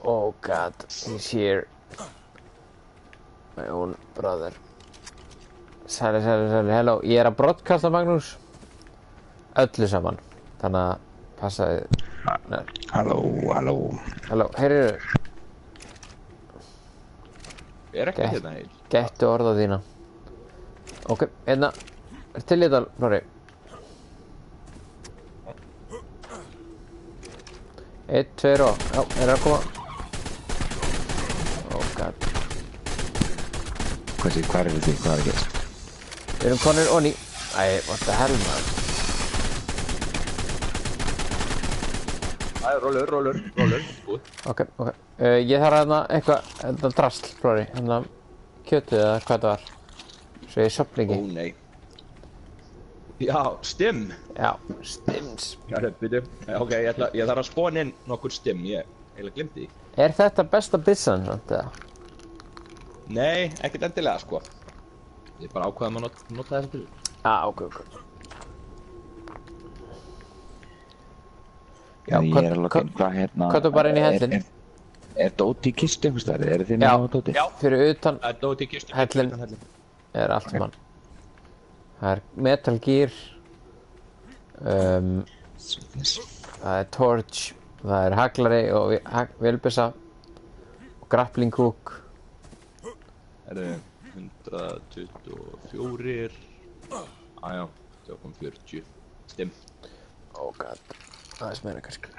Oh god, he's here. My own brother. Sæli, hello. Ég að broadcasta, Magnús. Öllu saman. Þannig að passaði. Halló. Halló, heyrðu. Ekki hérna heil. Gættu orða þína. Ok, hérna. Til í þetta, Lóri. 1, 2 og... Já, að koma. Oh god. Hvað er þetta? Hvað er þetta? Við erum konir onni. Æ, what the hell, man. Rólur. Gut. Ok. Ég þarf hérna eitthvað, þetta drasl, Lóri. Hérna kjötið eða hvað það var. Svo ég sopni ekki. Ó, nei. Já, stim. Já, stims. Já, byrju. Ok, ég þarf að spóna inn nokkur stim. Ég eiginlega glemdi því. Er þetta besta byssan, samt, eða? Nei, ekkert endilega, sko. Ég bara ákvaðum að nota þetta til. Ok. Já, ég er alveg hvað hérna... Hvað bara inn í hellin? Er dót í kistu einhvers staðar? Eru þið með dóti? Já, fyrir utan dót í kistu. hellin er allt mann. Það er Metal Gear, það er Torch, það er haglari og vélbyssa og grappling hook. Það eru 124, já, 40 stim. Oh god, það er meira kannski.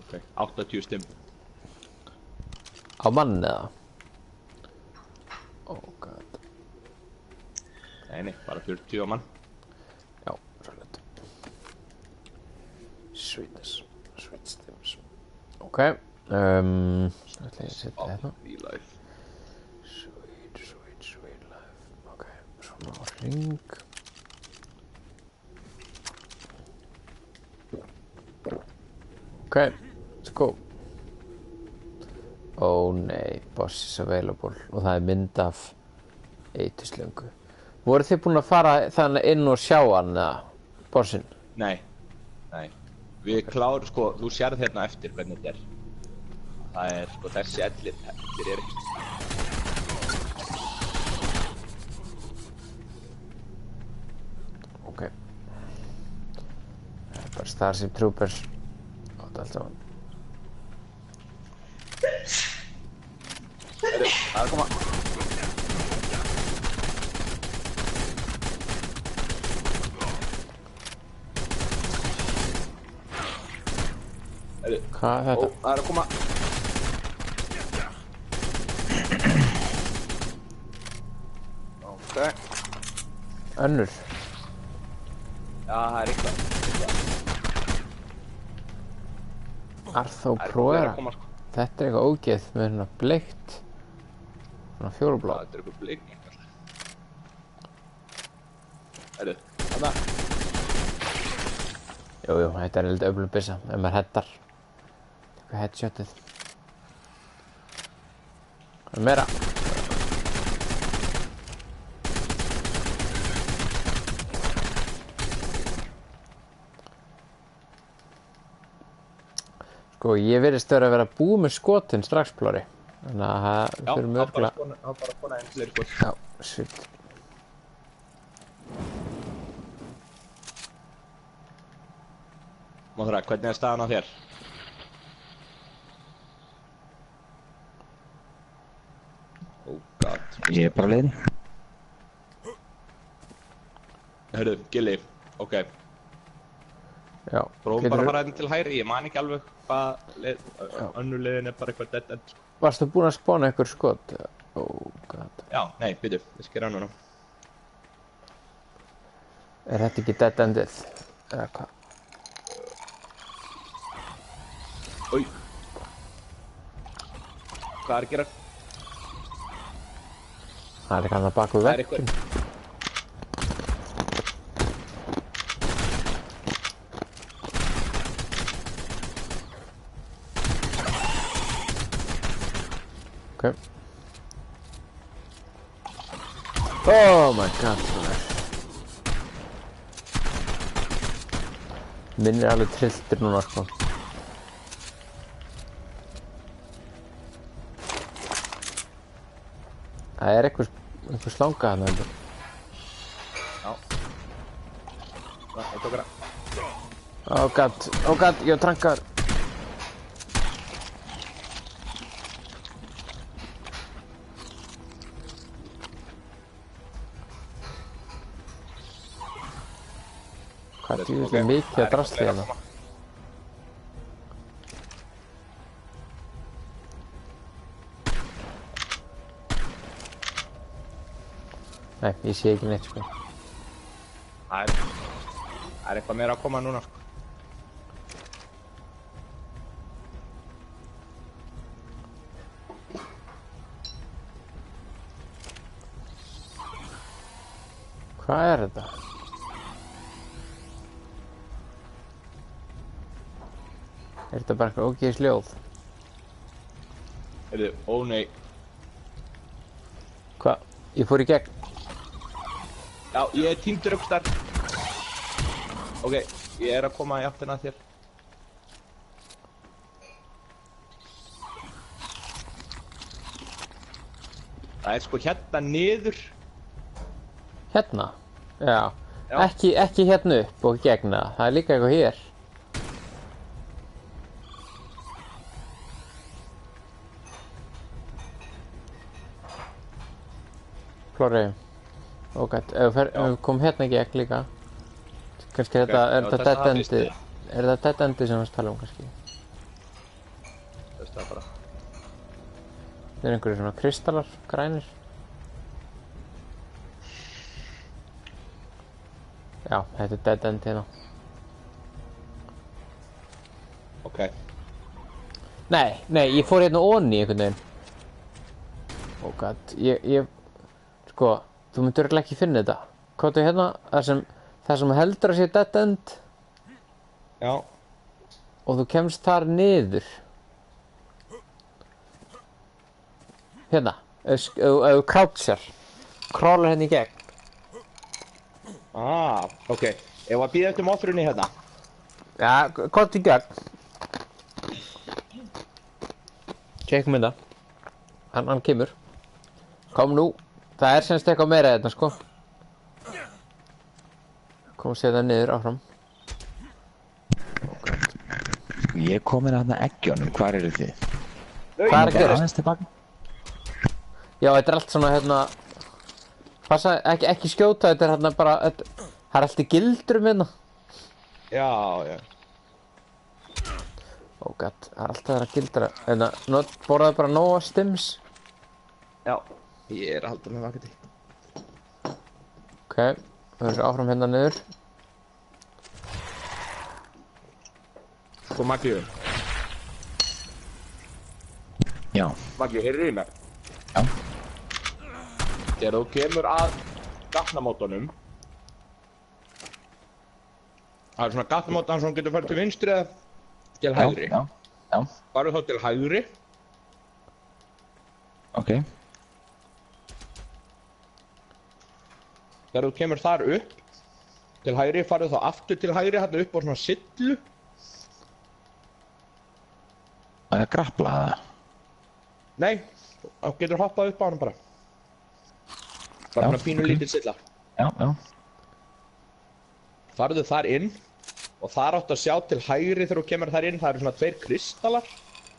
Ok, 80 stim. Á mann eða? Oh god. Nei, bara 40 á mann. Já, svolít. Sweet stims. Ok, ætla ég að setja þetta. V-Life. Sweet life. Ok, svona á hring. Ok, let's go. Ó nei, boss is available. Og það er mynd af eituslöngu. Voru þið búin að fara þannig inn og sjá hann, eða, bossinn? Nei. Við klárum, sko, þú sérð hérna eftir hvernig þetta er. Það er, sko, þessi ellir er ekki. Ok. Það er bara Starship Troopers. Ótt allt saman. Það er að koma. Hvað er þetta? Það er að koma. Ok. Önnur. Já, það er eitthvað. Arthropluera. Þetta er eitthvað ógeð með svona bleikt. Svona fjólublá. Þetta er eitthvað bleikt. Þarna. Jú, þetta er eitthvað öflug byssa, ef maður headar. Eitthvað headshotið. Það er meira. Sko, ég virðist vera að vera búið með skotin strax, Plóri. Þannig að það fyrir mörgla... Já, bara spona einn fleiri skot. Já, svitt. Móþra, hvernig er staðan á þér? Oh god. Ég er bara leiðin. Hörru, Gilli, ok. Já. Prófum bara að fara hérna til hægri, ég man ekki alveg hvað leið, önnur leiðin er bara eitthvað dead end. Varstu búinn að spána eitthvað skot? Oh god. Já, nei, býtu, ég sker hann núna. Er þetta ekki dead endið? Eða hvað? Új. Hvað er að gera? Það er ekki hann að baka við vekkin. Ok. Oh my god. Minn er alveg trilltur núna, sko. Það er einhver slanga þarna heldur. Já. Það tók hana. Oh god, ég var trankaður. Hvað er djúvillig mikið að drasli hérna? Nei, ég sé ekki neitt sko. Það er eitthvað meira að koma núna sko. Hvað er þetta? Er þetta bara eitthvað ógeðis ljóð? Heyrðu, ó nei. Hvað? Ég fór í gegn. Já, ég er týndur upp starf. Ok, ég er að koma í áttina að þér. Það er sko hérna niður. Hérna? Já. Já. Ekki hérna upp og gegna. Það er líka eitthvað hér. Flóri. Ok, ef við komum hérna í gegn líka. Kannski Ok, þetta, er já, þetta þess að dead það endi? listi. Er þetta dead endi sem við tala um kannski? Það bara. Það er einhverju svona kristallar, grænir. Já, þetta er dead end hérna. Ok. Nei, ég fór hérna onni einhvern veginn. Oh god, sko, þú myndur örugglega ekki finna þetta. Hvað er hérna, það sem heldur að sé dead end Já. og þú kemst þar niður. Hérna, ef þú crouchar, crawlar hérna í gegn. Ok. Ef að býða eftir móþrunni hérna. Já, komdu í gegn. Tjekkum þetta. Hann kemur. Kom nú. Það er semst eitthvað meira hérna, sko. Kom sér það niður áfram. Ég er komin að þarna eggjónum, hvar eru þið? Hvað er að gerast? Aðeins tilbaka? Já, þetta er allt svona, hérna... Passa, ekki skjóta, þetta er hérna bara... Það er allt í gildrum hérna. Já, já. Oh god, það er alltaf það að gildra. Hérna, borðaðu bara nóga stims. Já. Ég er að halda með vakandi. Ok, við erum áfram hérna niður. Sko Maggi. Já. Maggi, heyrðu í mig. Já. Þegar þú kemur að gatnamótunum. Það er svona gatnamótan sem getur farið til vinstri eða til hægri. Já. Farðu þá til hægri. Ok. Þegar þú kemur þar upp til hægri, farðu þá aftur til hægri, hérna upp á svona sillu. Það er grappla það. Nei, þá getur hoppað upp á hann bara. Bara Já, svona pínu ok. lítil silla. Já. Farðu þar inn og þar áttu að sjá til hægri þegar þú kemur þar inn. Það eru svona 2 kristallar.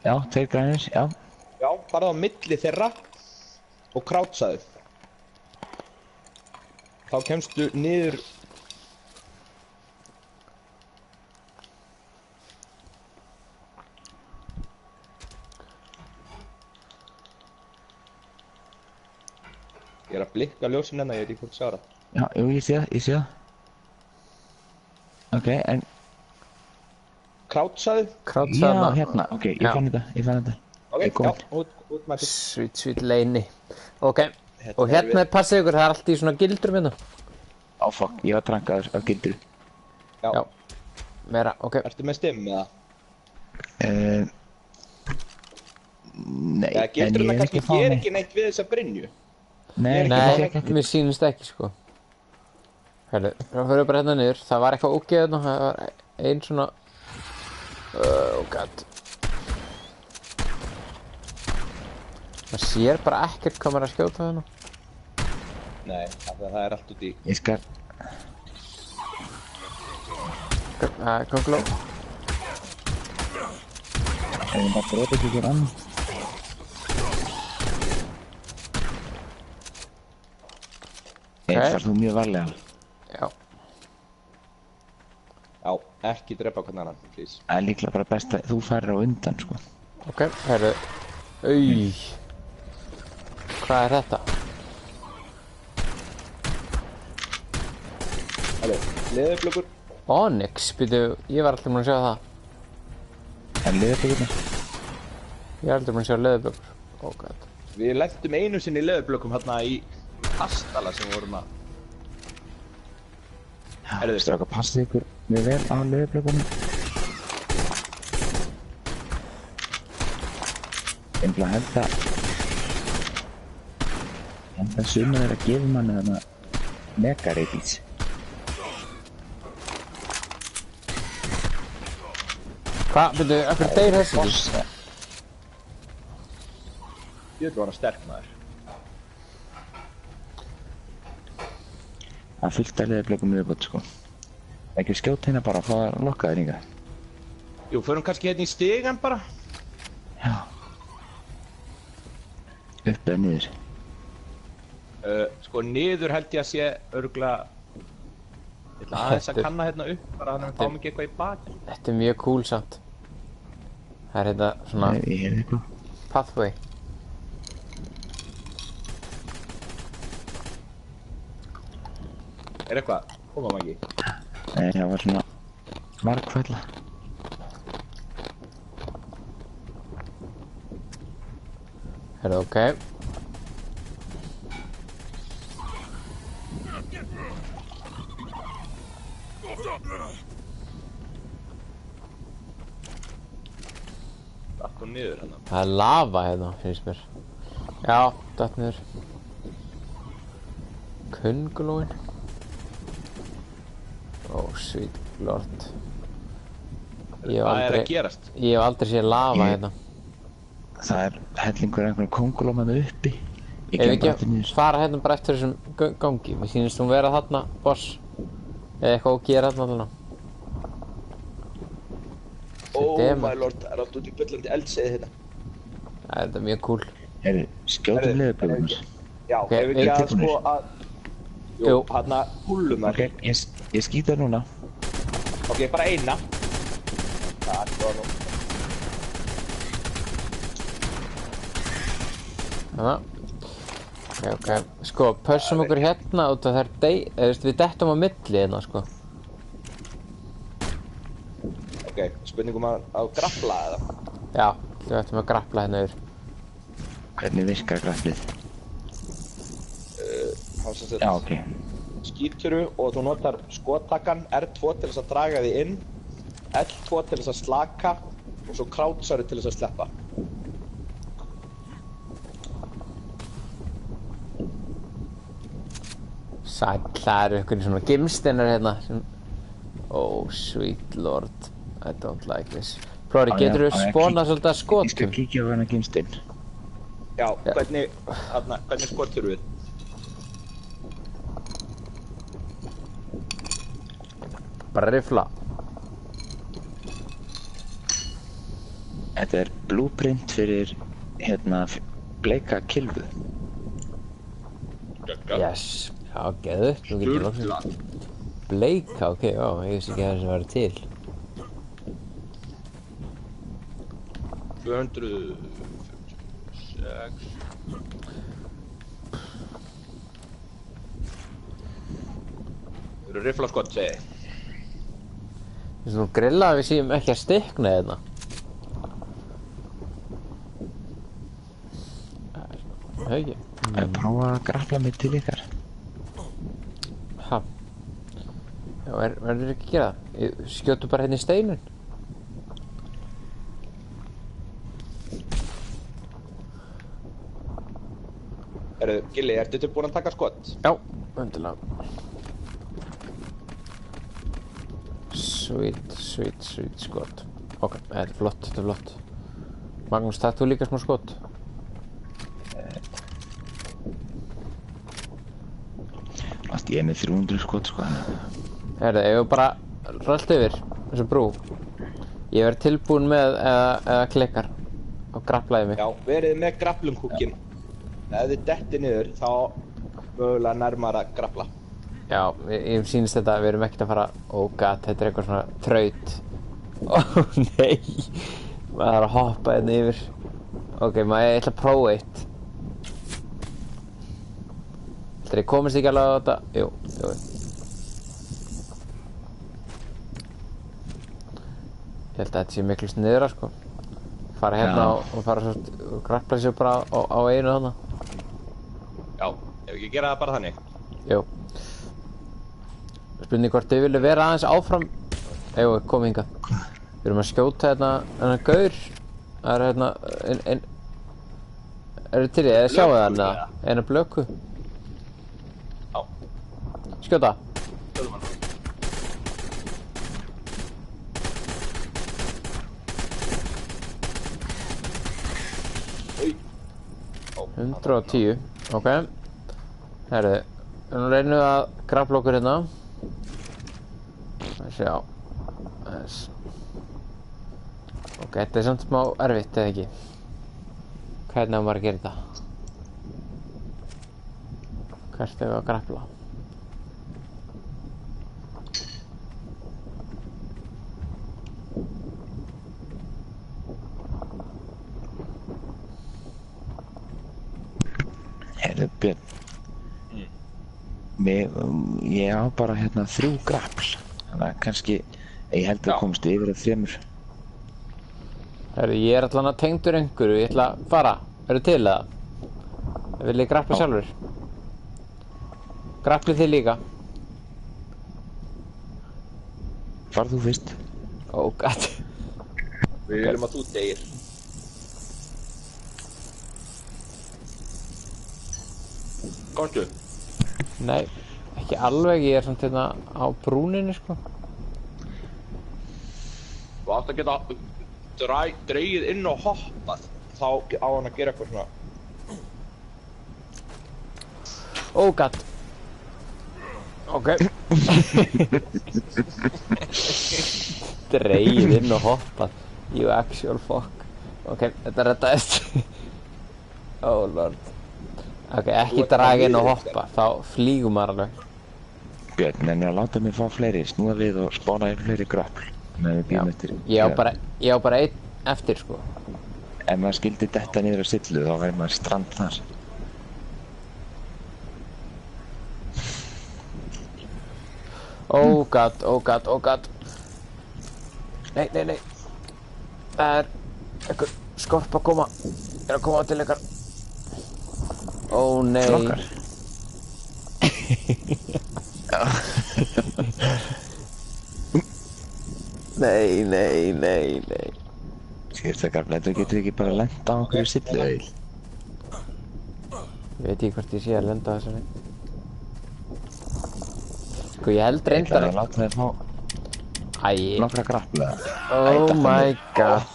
Já, 2 grænir, já. Já, farðu á milli þeirra og crouchaðu. Þá kemstu niður. Ég er að blikka ljósin hérna, ég veit ekki hvort sjá það. Já, jú, ég sé það. Ok, en... Crouchaðu. Krátsa Já, þarna. hérna, ok, ég Já. fann þetta. Ok, Ég kom. já, út með þetta. Sweet leini. Ok, og hérna passið ykkur, það er allt í svona gildrum hérna. Á, fuck, ég var trankaður af gildru. Já. Meira, ok. Ertu með stimm eða? Nei, Eða gildurinn ég kannski ekki fá ger mig. ekki neitt við þessa brynju. Nei, Nei, ekki. mér sýnist ekki, sko. Herru, þá fyrir bara hérna niður. Það var eitthvað ógeð hérna, það var ein svona... Oh god. Það sér bara ekkert hvað maður er að skjóta þarna. Nei, af því að það er allt út í... Ég skal... Könguló. Ef ég bara brota ekki ykkur annan. Far þú mjög varlega. Já. Já, ekki drepa hvern annan, please. Það er líklega bara best að þú farir á undan, sko. Ok, herru. Auj. Hvað er þetta? Halli, leðurblökur. Onyx, býtu, ég var alltaf búinn að sjá það. Það er leðurblökurnar. Ég var alltaf búinn að sjá leðurblökur. Oh god. Við lentum einu sinni í leðurblökum hérna í kastala sem vorum að... Já, stráka, passið ykkur mjög vel á leðurblökunum. Ég held að suma þeirra gefur manni þarna mega-reyfís. Hvað, býtu, eftir deyr þessi? Ég vil vera sterk maður. Það er fullt af leðurblökum viðbót, sko. Ekki skjóta hérna bara að fá að lokka þér hingað. Jú, förum kannski hérna í stigan bara. Já. Upp eða niður. Sko niður held ég að sé örgulega... Ég ætla aðeins að kanna hérna upp bara þannig að við fáum ekki eitthvað í baki. Þetta er mjög cool samt. Það er hérna svona Ég heyrði eitthvað. pathway. Er eitthvað? Koma Maggi. Nei, það var svona margfælla. Herru, ok. Datt hún niður hérna. Það er lava hérna, finnst mér. Já, datt niður. Köngulóin. Oh, sweet lord. Hvað er að gerast? Ég hef aldrei séð lava hérna. Það er hellingur einhvern kóngulóm með uppi. Ég Ef kem ekki bara til niður. fara hérna bara eftir þessum gangi. Mér sýnist hún vera þarna, boss. Eða eitthvað að gera þarna allavega. Oh Demon. my lord, það er allt út í bullandi eldseiði hérna. Þetta er mjög cool. Heyrðu, skjótum leðurblökunar. Já, Ok, ef við ekki að tilbúnir. sko að... Jú. Jú, hérna húlunar. Ok, ég skýt það núna. Ok, bara eina. Það er góða nú. Þannig. Ok. Sko, pössum okkur hérna út af þær við dettum á milli hérna, sko. Ok, spurningum að grappla eða? Já, við ættum að grappla hérna yfir. Hvernig virkar graflið? Hann sem sagt Já, ok. skýturu og þú notar skottakkan R2 til þess að draga þig inn, L2 til þess að slaka og svo krátsaru til þess að sleppa. Sæll, það eru ykkur svona gimsteinar hérna sem... Oh, sweet lord. I don't like this. Prófari, getur þú spónað svolítið að Ég skal skotum? kíkja á hana gimsteinn. Já, hvernig skotur við? Bara rifla. Þetta er blueprint fyrir, hérna, bleika kylfu. Yes. Já, geðugt. Nú getur við loksins... Bleika, ok, já, ég veist ekki að það sem væri til. 256. Það eru riflaskott, segi ég. Þú veist nú grilla að við séum ekki að stikna hérna. Það ekki. Prófa að grafla mig til ykkar. Ha. Já, verður ekki að gera það? Ég skjótu bara hérna í steinun. Gilli, ertu tilbúin að taka skott? Já, öndilega. Sweet skot. Ok, þetta er flott, Magnús, takk þú líka smá skot? Ég er með 300 skot sko þannig. Herðu, ef við bara rölt yfir þessu brú. Ég verð tilbúinn með eða klikkar og grapplaði mig. Já, verið með grapplingkúkin. Ef þið detti niður, þá mögulega nærmar að grappla. Já, ég sýnist þetta, við erum ekkert að fara... Oh god, þetta er eitthvað svona þraut. Nei, maður er að hoppa hérna yfir. Ok, maður ég ætla að prófa eitt. Þegar ég komist ekki alveg á þetta... Jú. Ég held að þetta sé miklu sniðra, sko. Fara hérna og fara svo og grappla sér bara á einu þarna. Já, ef ekki gera það bara þannig. Jú. Spurning hvort þið vilja vera aðeins áfram. Jú, komið hingað. Við erum að skjóta hérna gaur. Það er hérna Eru til í, eða sjáu það hérna? Eina blöku. Já. Skjóta. Stöðum hann. 110, ok. Herðu, nú reynum við að grappla okkur hérna. Sjá. Ok, þetta er samt smá erfitt, eða ekki? Hvernig á maður að gera þetta? Hvert er við að grappla? Heyrðu Björn. Ég á bara hérna 3 grappl. Þannig að kannski, ég held að komst yfir að 3. Herru, ég er allan að tengdur einhverju, ég ætla að fara. Eru til eða? Vil ég grappla sjálfur? Grapplið þið líka? Far þú fyrst. Oh god. Við viljum að þú deyir. Komstu? Nei, ekki alveg, ég er samt hérna á brúninni, sko. Þú átt að geta dreigið inn og hoppað. Þá á hann að gera eitthvað svona. Oh god. Ok. Dreigið inn og hoppað. You actual fuck. Ok, þetta reddaðist. Oh lord. Ok, ekki draga inn og hoppa, þá flýgum maður alveg. Björn, en ég láta mig fá fleiri, snúa við og spána inn fleiri grappl. Með við býðum eftir. Ég á bara einn eftir, sko. Ef maður skildi detta niður á sillu, þá væri maður strand þar. Oh god, oh god, oh god. Nei. Það er einhver skorp að koma. Ég er að koma til ykkar. Ó nei. Flokkar. Nei. Skýrst að gafla, þú getur ekki bara lent á okkur í sillu, Egill. Ég veit ekki hvort ég sé að lenda á þessari. Sko ég held reyndar Ég ætla að láta þér fá nokkra grappla. Oh my god.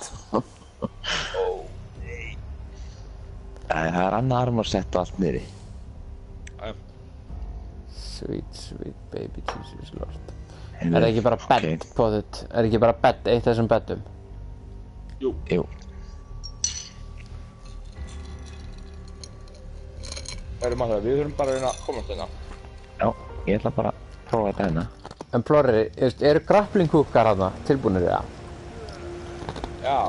Það er annað armorsett og allt niðri. Sweet baby Jesus lord. Heyrðu, Er það ekki bara bed på þitt? Er ekki bara bed, eitt af þessum beddum? Jú. Við þurfum bara að reyna að komast hérna. Já, ég ætla bara að prófa þetta hérna. En Plorri, eru grappling hookar þarna tilbúinir í það? Já.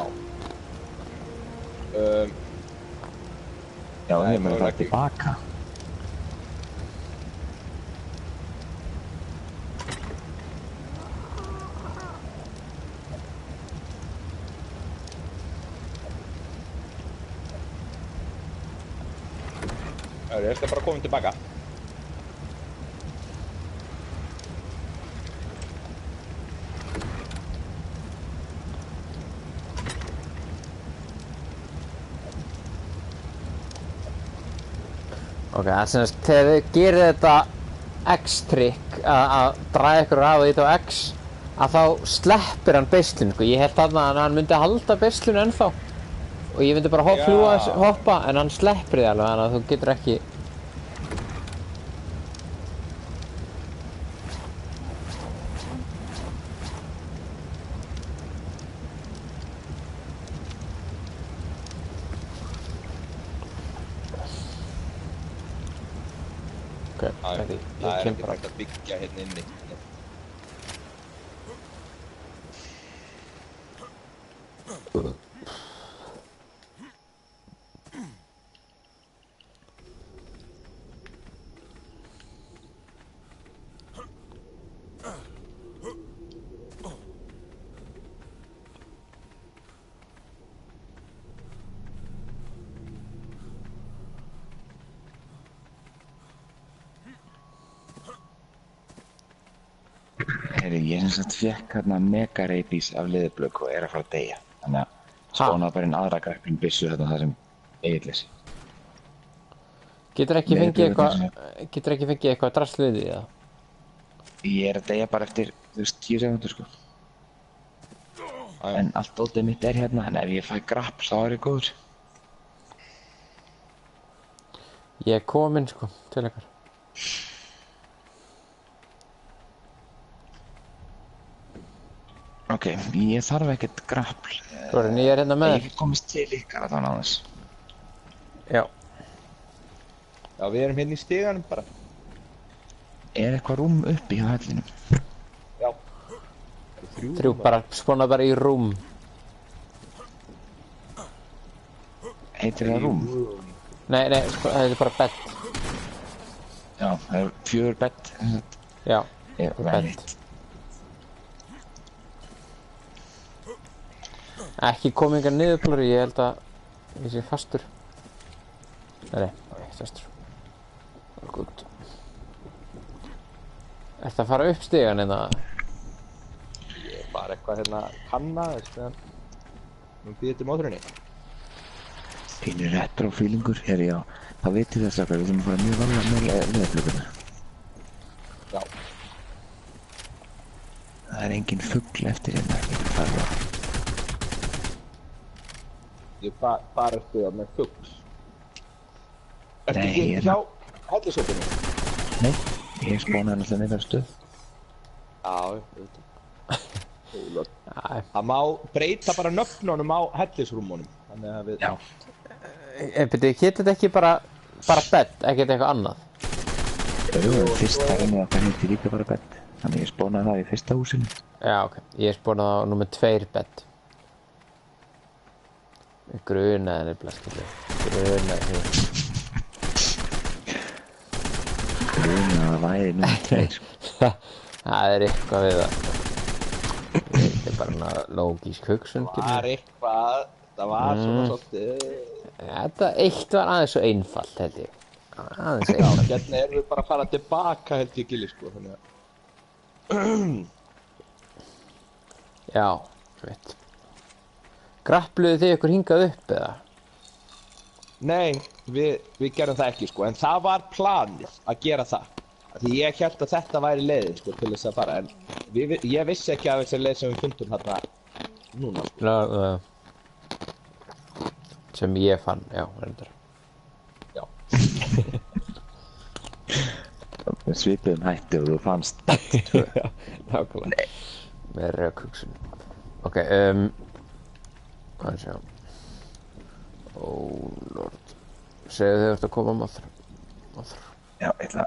Já, Nei, ég meina það er það ekki. tilbaka. Ég skal bara koma tilbaka. Ok, það er semst, þegar þið gerir þetta X-trikk að draga ykkur af og þetta á X að þá sleppir hann beislun, sko. Ég held þarna að hann myndi halda beislun ennþá og ég myndi bara hoppa en hann sleppir þið alveg, þannig að þú getur ekki Það Það er kem ekki bara. hægt að byggja hérna inni. Heyrðu, ég sem sagt fekk hérna mega reipís af leðurblöku og er að fara að deyja. Þannig að spánaði bara inn aðra grappling byssu þetta það sem eiginleysi. Getur ekki fengið eitthvað drastlið í það? Ég er að deyja bara eftir, þú veist, 10 sekundur sko. En allt dótið mitt er hérna, en ef ég fæ grapp þá er ég góður. Ég er kominn sko, til ykkar. Ok, ég þarf ekkert grappl. Flórin, ég er hérna með Ég get komist til ykkar að þannig aðeins. Já. Já, við erum hérna í stiganum bara. Er eitthvað rúm uppi hjá hellinum? Já. Þrjú bara, spóna bara í rúm. Heitir það rúm? Nei, sko, það er bara bed. Já, það er 4 bed. Já, Ég bed. Ekki komingar niður, Flóri, ég held að ég sé fastur. Nei, ekki fastur. Það er gott. Ertu að fara upp stigan eða? Ég er bara eitthvað hérna kanna, þess meðan við býðum til mótorinni. Pínur retro feelingur, já, það veitir þess að við þurfum að fara mjög varlega með leðurblökuna. Já. Það er engin fugl eftir hérna, ég get farið það. Ég bara ertu það með fugl. Ertu Nei, ekki ég- hjá hellisöpunni? Nei, ég spánaði alltaf neðar stöð. Já, ég veit það. Æ, Það má breyta bara nöfnunum á hellisrúmunum. Þannig að við... Já, beti, getur þetta ekki bara bed, ekkert eitthvað annað? fyrsta reynu okkar heitir líka bara bed. Þannig ég spánaði það í fyrsta húsinu. Já, ok. Ég spónaði á númer 2 bed. Ég grunaði nefnilega, skilur. Grunaði því. Grunni að það væri númer 2, sko. Það er eitthvað við það. Þetta er bara svona lógísk hugsun, var eitthvað, það var svona svolítið... Þetta eitt var aðeins svo einfalt, held ég. Aðeins Já, einfalt. hérna erum við bara að fara tilbaka held ég Gilli sko, þannig að... Já, veit. Grappluðu þið ykkur hingað upp, eða? Nei, við gerum það ekki sko, en það var planið að gera það. Því ég held að þetta væri leiðin sko til þess að fara, en ég vissi ekki af þessi leið sem við fundum þarna núna sko. Sem ég fann, já, reyndar. Já. Svipuðum hætti og þú fannst. Já, nákvæmlega. Með rökhugsun. Ok, hvað er sjá? Ó, lord. Segðu þið ert að koma maður. Já, ég ætla.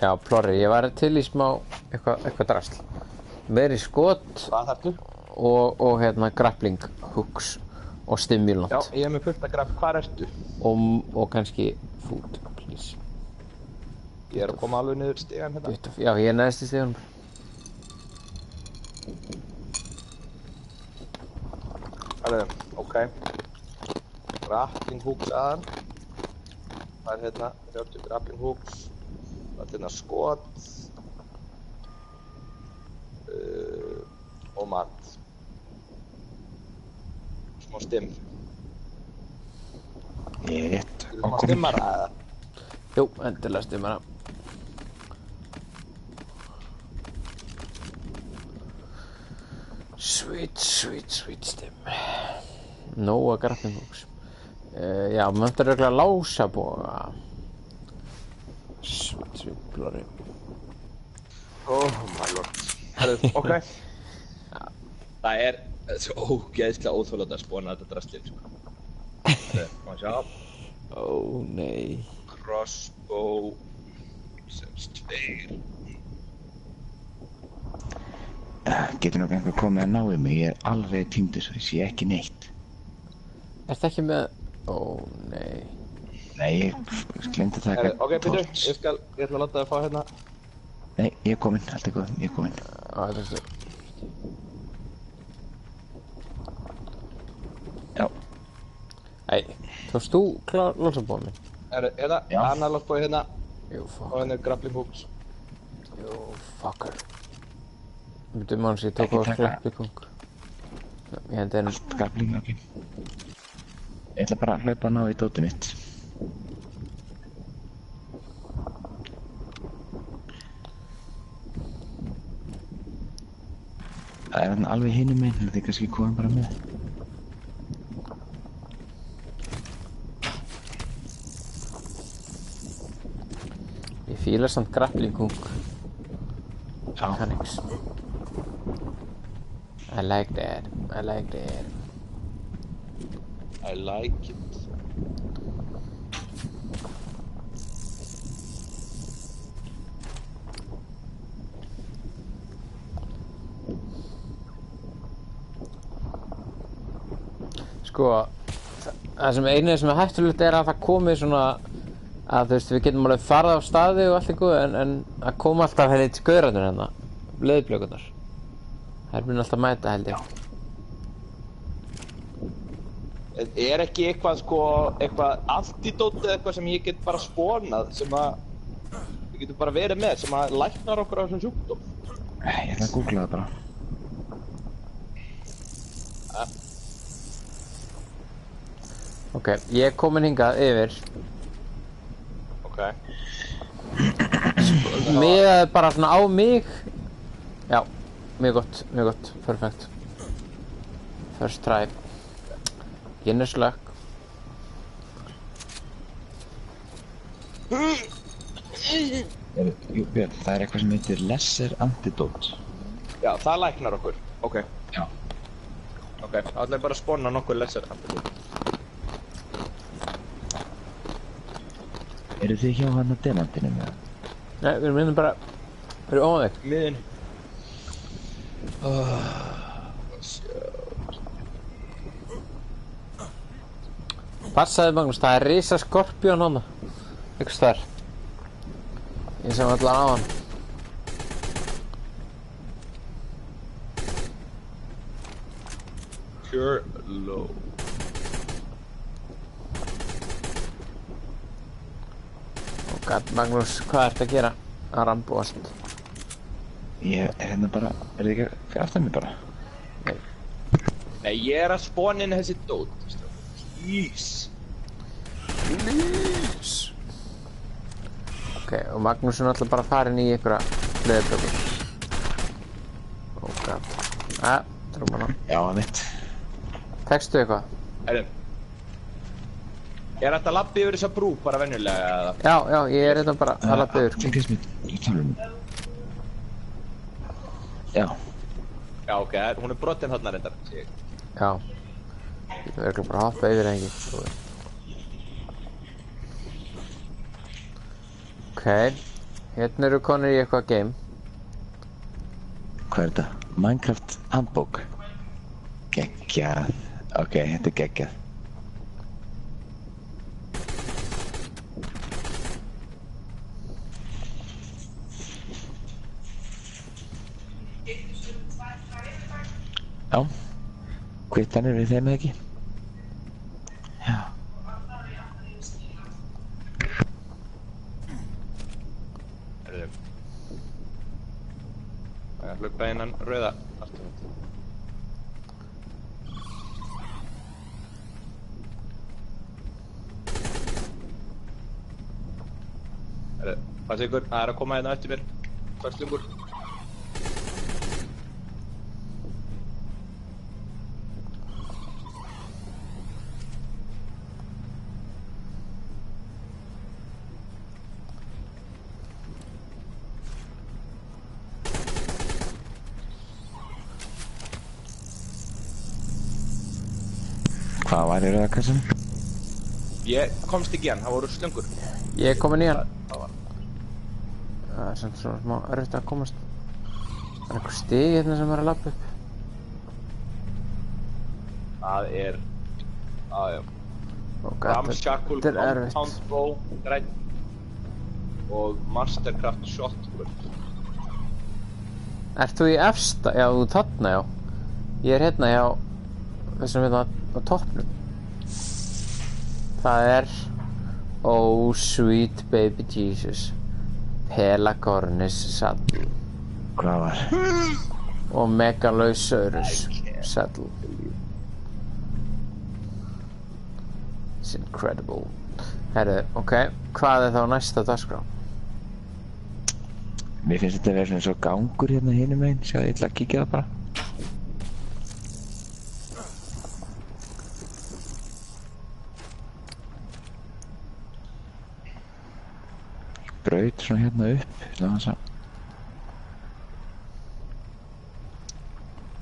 Já, Plorri, ég var til í smá eitthvað drasl. Meiri skot Hvað þarftu? og hérna grappling hooks og stimulant. Já, ég er með fullt að grafa, hvað ertu? Og kannski food, please. Ég er að koma alveg niður stigan hérna. Já, ég er neðst í stigunum. Alveg, ok. Grappling hooks aðan. Það er hérna, 30 grappling hooks. Það er hérna skot. Og mat. Smá stimm. Ég er rétt. Þú má stimmara eða? Jú, endilega stimmara. Sweet stim. Nóa grappling hooks. Já, maður ætti örugglega að lása boga. Sweet Plorri. Oh my lord. Herru, ok. Það er svo ógeðslega óþolandi að spona þetta drastlið, sko. Má sjá. Ó, nei. Crossbow sem 2. Getur nokkuð einhver komið að ná í mig, ég alveg týndur svo ég sé ekki neitt. Ertu ekki með... Ó, nei. Nei, ég glemdi að taka Ok, byrju, torch. ég ætla að láta það að fá hérna. Nei, ég er kominn, allt er góð, ég er kominn. Á, þetta er stu. Já, Ei, tókst þú klár losabóð minn? Hérna, Já. analog boy hérna. Jú, Og fuck. hérna er grappling hooks. Jú, fucker. Myndum mann sem ég tók Ekki á taka. sleppikung. Ég hendi henni. allt gafling, ok. Ég ætla bara að hlaupa að ná í dótið mitt. Það er hann alveg hinum meginn, þannig að þið kannski komum bara með. Ég fíla samt grapplingkung. Já, Mechanics. I like that. I like that. I like it. Sko, það sem einu sem er hættulegt er að það komi svona að þú veist, við getum alveg farið á staði og allt í góðu en að koma alltaf henni til gaurarnir hérna, leðblökunar. Þær mun alltaf mæta held ég. Er ekki eitthvað sko, eitthvað antidote eða eitthvað sem ég get bara spónað sem að við getum bara verið með sem að læknar okkur á þessum sjúkdóm? ég ætla að googla það bara. Ok, ég er komin hingað yfir. Ok. Miðaði bara svona á mig. Já, mjög gott, perfect. First try. Beginner's luck. Jú, Björn, það er eitthvað sem heitir Lesser Antidote. Já, það læknar okkur. Ok. Já. Ok, allir bara spóna nokkur lesser antidote. Eru þið hjá hann að demantinu með það? Nei, við erum bara... Við erum ofan þig. Miðin. Passaði Magnús, það er risa skorpjón hana. Ykkur þar. Ég sem allan á hann. Pure low. Oh god, Magnús, hvað ertu að gera? Að rambúast. Ég er hérna bara, er þið ekki fyrir aftan mig bara? Nei, ég er að spóna inn þessi dót. Ís. Ok, og Magnús er náttúrulega bara farin í einhverja leðurblöku. Oh god. Trúum hana. Já, mitt. Tekstu eitthvað? Herri. Er þetta að labba yfir þessa brú bara venjulega eða? Já, ég er hérna bara að lappa yfir. Check this mitt, í tölunum. Já. Já, ok, hún er brotin þarna reyndar. sé ég. Já. Ég verður bara að hoppa yfir það ekki. Ok. Hérna eru konur í eitthvað game. Hvað er þetta? Minecraft handbók. Geggjað. Ok, þetta er geggjað. Já. Kvittanir við þeim eða ekki? Já. Herri. Það er hlaupa innan rauða. Aftur. Herri, passa ykkur, það er að koma hérna eftir mér. Svarslingur. Hvað var í rauðakassanum? Ég komst ekki hann, það voru slöngur. Ég er komin í hann. Það var. Það er samt svona smá erfitt að komast. Það er einhver stig hérna sem er að labba upp. Það er... já. Ok, Ramshackle, þetta er erfitt. Compound Bow, græn. Og Mastercraft Shotgun. Ert þú í efsta? Já, þú þarna, já. Ég er hérna hjá þessum hérna á toppnum. Það er Oh sweet baby Jesus Pelagornis saddle Hvað var? og Megalosaurus saddle. It's incredible. Herru, ok, hvað er þá næsta dagskrá? Mér finnst þetta að vera svona svo gangur hérna hinum meginn, sjáðu, ég ætla að kíkja það bara. Braut svona hérna upp, aðeins að...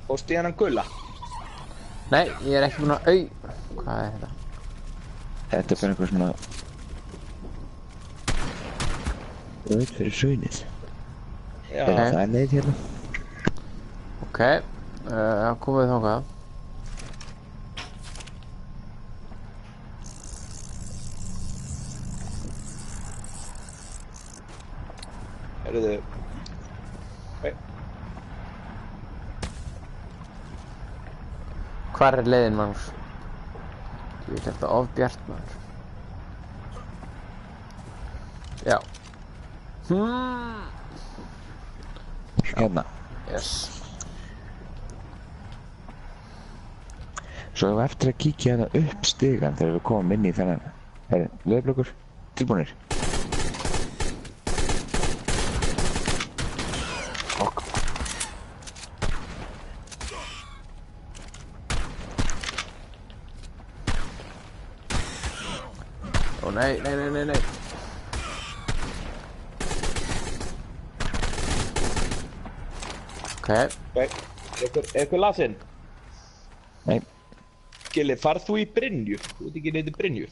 Fórstu í hennan gula? Nei, ég er ekki búinn að Hvað er þetta? Þetta er bara eitthvað svona... Braut fyrir sauðnið. Já. Það er leið hérna. Ok, komum við þangað. Heyrðu. Nei. Hvar er leiðin, Magnús? Ég veit þetta ofbjart, maður. Já. Hérna. Yes. Svo ég var eftir að kíkja hérna upp stigan þegar við komum inn í þennan. Herri, leðurblökkur, tilbúinir. Ok. Ó nei, nei, nei, nei, nei. Ok. Er ykkur lasinn? Nei. Gilli, farð þú í Brynju? Þú ert ekki neytið Brynju?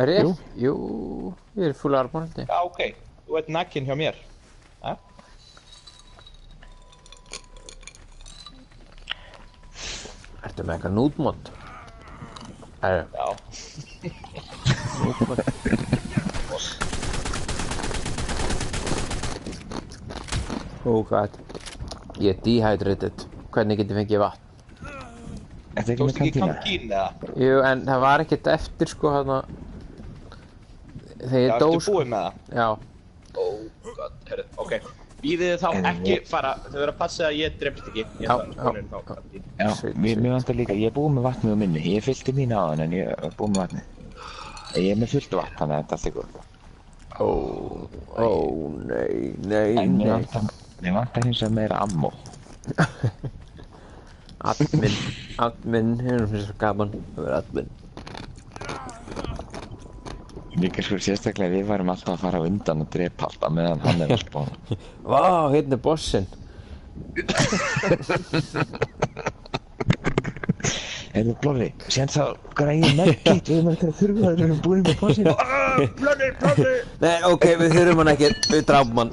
Er ég? Jú. Jú, ég er full armor, held ég. Já, ok. Þú ert nakkinn hjá mér. Ja? Ertu með eitthvað núdmót? Já. Núdmót. Oh god. Ég er dehydrated. Hvernig get ég fengið vatn? Þetta er ekki Tókst með ekki kantína. kantín eða? Jú, en það var ekkert eftir, sko, þarna... Þegar Já, ég dó, ertu búið með það? Já. Oh god, herru, ok. Býðið þá ekki fara, þau verður að passa að ég drefst ekki. Ég Já, ætla að komin þá kantín. Já, Sweet, mér sweet. vantar líka, ég er búið með vatnið á minni. Ég fyllti mín á hann en ég er búið með vatnið. Ég er með fullt vatn, þannig að þetta er allt ykkur. Ó, nei, nei, En nei. mér vantar hins vegar meira ammo. Admin, hefur finnst svo gaman að vera admin. Líka sko sérstaklega við varum alltaf að fara á undan og drepa alltaf meðan hann er að spána. Vá, hérna er bossinn. Heyrðu Blóri, síðan þá græði medkit, við erum eftir að þurfa það, við erum búin með bossinu. Blöðir! Nei, ok, við þurfum hann ekki, við drápum hann.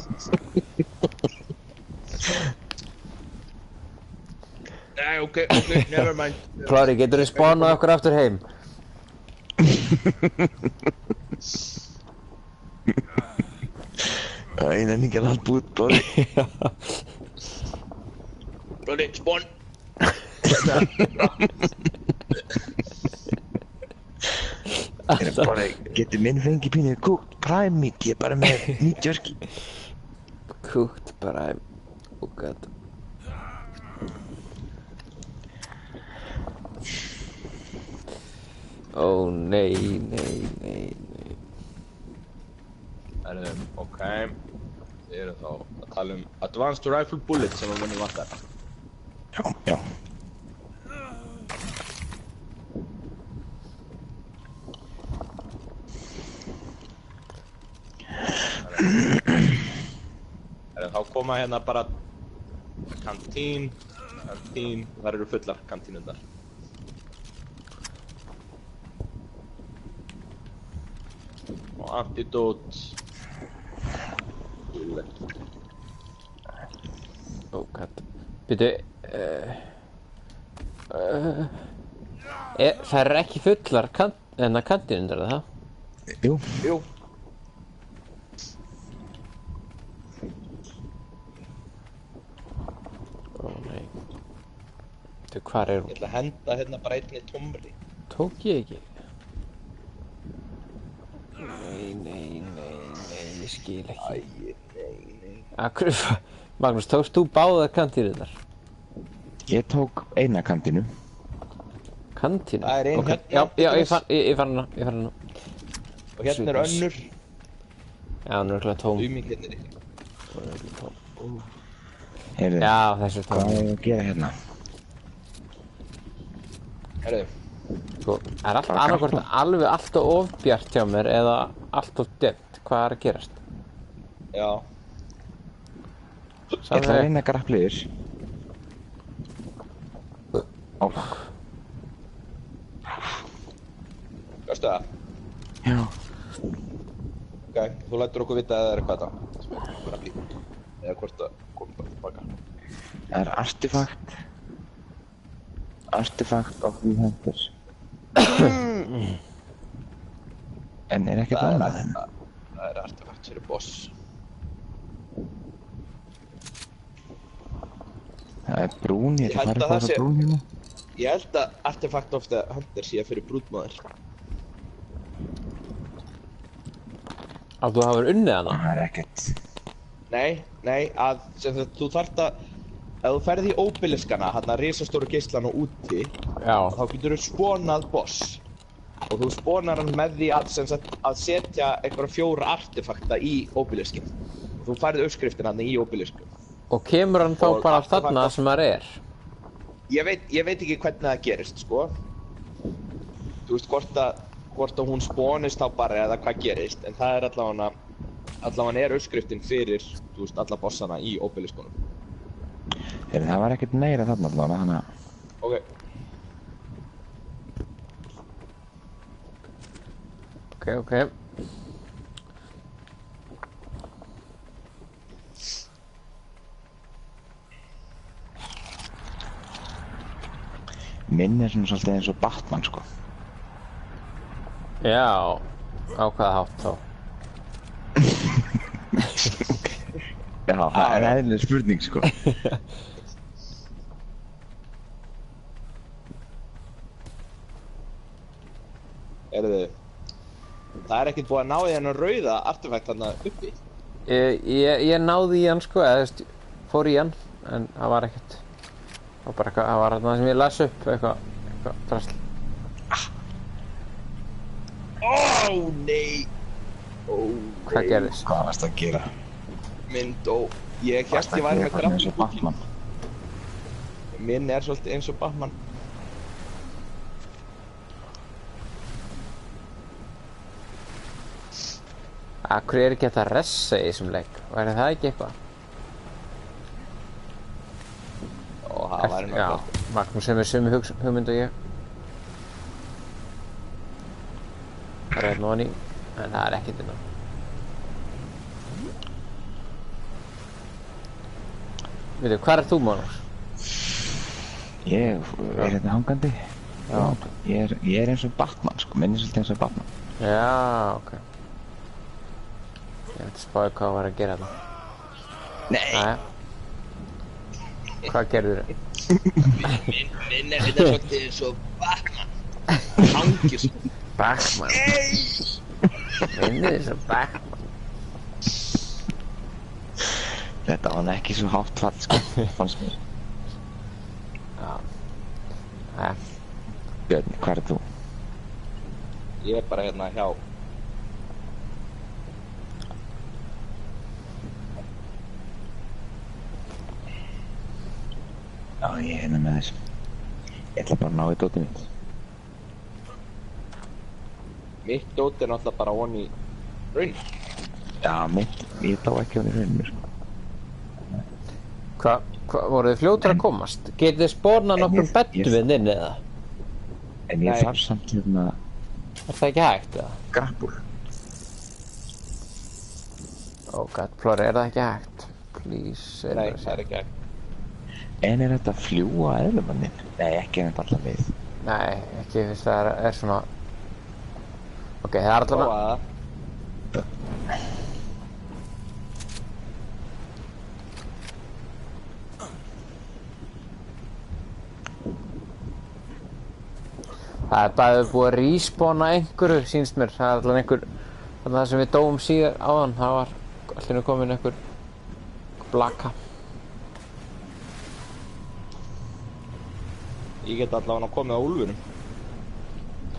Nei, ok, never mind. Klári, getur þið spánað okkur aftur heim? Það er einnig ekki allt búið, Blóri. Blöðir, spón! Blóri, getur minn fengið pínu cooked prime meat, ég er bara með meat jerky. Cooked prime, oh god. Ó, nei, nei, nei, nei. Herru, ok. Við erum þá að tala um Advanced Rifle Bullet sem að munum vantar. Já, já. Herru, þá koma hérna bara kantín, þar eru fullar kantínundar. Antidote. Ó, gæt. Býtu, það eru ekki fullar kantinundar, er það? Jú. Jú. Ó, nei. Þú, hvar er Ég hún? ætla að henda hérna bara einni tómri. Tók ég ekki? Nei, ég skil ekki. Nei. Akkur, Magnús, tókst þú báðar kantinundar? Ég tók eina kantinu. Kantínu? Það er ein Ok, hérna, Já, til ég fann hana. Og hérna er önnur. Já, hún er örugglega tóm. Umík hérna er ekki. Hún er örugglega tóm. Heyrðu, Já, þessu er hvað tóm. er að gera hérna? Herru, Sko, er annarkvort alveg alltaf ofbjart hjá mér eða alltaf dimmt? Hvað er að gerast? já. Ég ætla að reyna að grappla yfir. Ó, Gastu það? já. Ok, þú lætur okkur vita að það er eitthvað þetta. Eða hvort það komið bara tilbaka. Það er artefakt. Artefakt of the Hunters. En er ekkert annað hérna? Það er artefakt fyrir boss. Það er brún, ég Ég held ætla að að fara það eitthvað brún hérna. Ég held að artefakt of the Hunter sé fyrir brúðmóðir. Að þú hafur unnið hana? Það er ekkert. Nei, að sem sagt, þú þarft að ef þú ferð í óbyliskana, hérna risastóru geislana úti, Já. þá getur þú spónað boss. Og þú spónar hann með því að, sem sagt, að setja einhverja 4 artefakta í óbyliskin. Og þú færð uppskriftina hann í óbyliskum. Og kemur hann þá Og bara artefakt þarna of- sem það er? Ég veit ekki hvernig það gerist, sko. Þú veist hvort að hún spónist þá bara eða hvað gerist, en það er allavega er uppskriftin fyrir, þú veist, alla bossana í óbyliskunum. Heyrðu, það var ekkert meira þarna allavega, þannig að Ok, Ok. minn er svona svolítið eins og Batman, sko. Já, á hvaða hátt þá? Já, það er eðlileg spurning, sko. það er ekkert búið að ná í hennar rauða artefakt þarna uppi. Ég náði í hann sko, eða þú veist, fór í hann, en það var ekkert. Það var bara eitthvað, það var þarna sem ég las upp, eitthvað drasl. Ó, nei! Ó, Hvað gerðist? Hvað varst að gera? mynd og ég Varst hélt ég að væri gera með eitthvað eins og grappbúkinn. Batman? Minn er svolítið eins og Batman. Akkur er ekki hægt að ressa í þessum leik? Væri það ekki eitthvað? Og það væri Já, náttúrulega. Magnús sem er sömu hugmynd og ég. Það er hérna ofan í, en það er ekkert innan. Veitu, hvað er þú, Magnús? Ég er hérna hangandi. Já. Ég er eins og Batman, sko. Minn er svolítið eins og Batman. Já, ok. Ég veit að spáði hvað var að gera þarna. Nei! Jæja. Hvað gerður þau? Minn er þetta svolítið eins og Batman. Hangir svo. Batman. Minnið þess að Batman. Þetta var ekki svo hátt fall, sko. Fannst mér. Já. Jæja. Björn, hvað er þú? Ég er bara hérna hjá. Já, ég er hérna með þess. Ég ætla bara að ná í dótið mitt. Mitt dót er náttúrulega bara von í raun. Já, mitt. Ég dá ekki á því rauninu, sko. Hvað, voruð þið fljótur að komast? Getið þið spórnað nokkrum beddum inn eða? En ég Nei. þarf samt hérna Er það ekki hægt eða? grappúr. Oh god, Plóri, er það ekki hægt? Please, Nei, það er ekki hægt. En er þetta að fljúa eðlumannin? Nei, ekki er þetta alltaf við. Nei, ekki fyrst það er svona... Ok, það er allan að... Prófa það. Það er bæðið búið að respawna einhverju, sýnst mér. Það er allan einhver... Þannig að það sem við dóum síðar áðan, það var allir komin einhver blaka. Ég get allavega komið á úlfunum.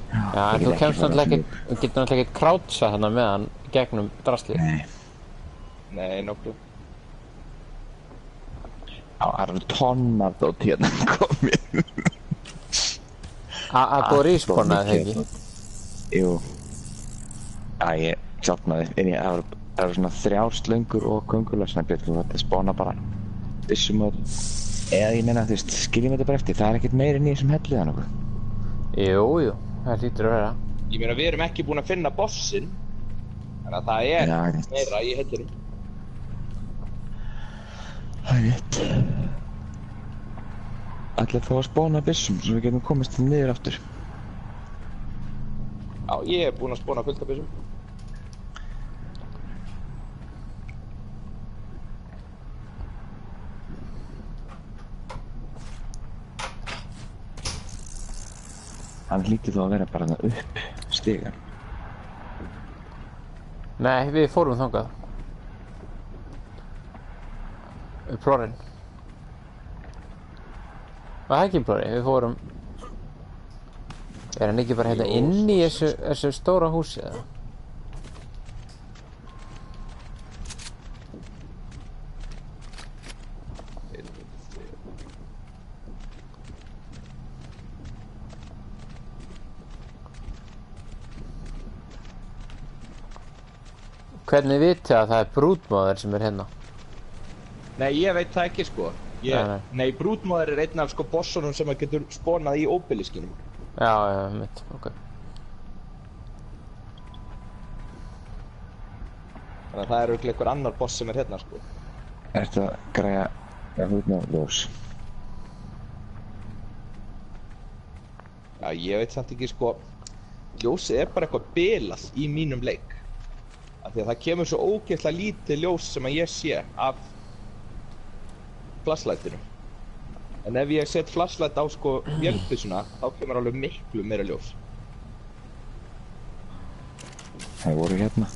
Já, en þú kemst náttúrulega ekkert, þú getur náttúrulega ekkert krátsa þarna með hann gegnum draslið. Nei. Nei, nokkuð. Já, það eru tonn af dót hérna komið. Að búið respawna eða ekki? Jú. Já, ég sopnaði. Það eru svona 3 slöngur og köngulöfsnæbjörn. Þú ætti að spána bara byssum og... Eða ég meina, þú veist, skiljum þetta bara eftir. Það er ekkert meiri í þessum hellið eða nokkuð. Jú, það hlýtur að vera. Ég meina, við erum ekki búin að finna bossinn. Þannig að það er Já, meira í hellinum. Það er rétt. Ætla þá að spána byssum svo við getum komist niður aftur. Já, ég er búin að spána fullt af byssum. Hann hlýtur þó að vera bara þarna upp stigan. Nei, við fórum þangað. Plórin. Var það ekki Plóri? Við fórum... Er hann ekki bara hérna inni í þessu stóra húsi eða? Hvernig vitið að það er brúdmóðir sem er hérna? Nei, ég veit það ekki, sko. Nei, brúdmóðir er einn af, sko, bossunum sem að getur spónað í óbyliskinum. Já, mitt, ok. Þannig að það er örugglega einhver annar boss sem er hérna, sko. Ertu að græja hérna ljós? Já, ég veit samt ekki, sko, ljósið er bara eitthvað bilað í mínum leik. Af því að það kemur svo ógeðslega lítið ljós sem að ég sé af flashlightinu. En ef ég set flashlight á, sko, vélbyssuna, þá kemur alveg miklu meira ljós. Það voru hérna.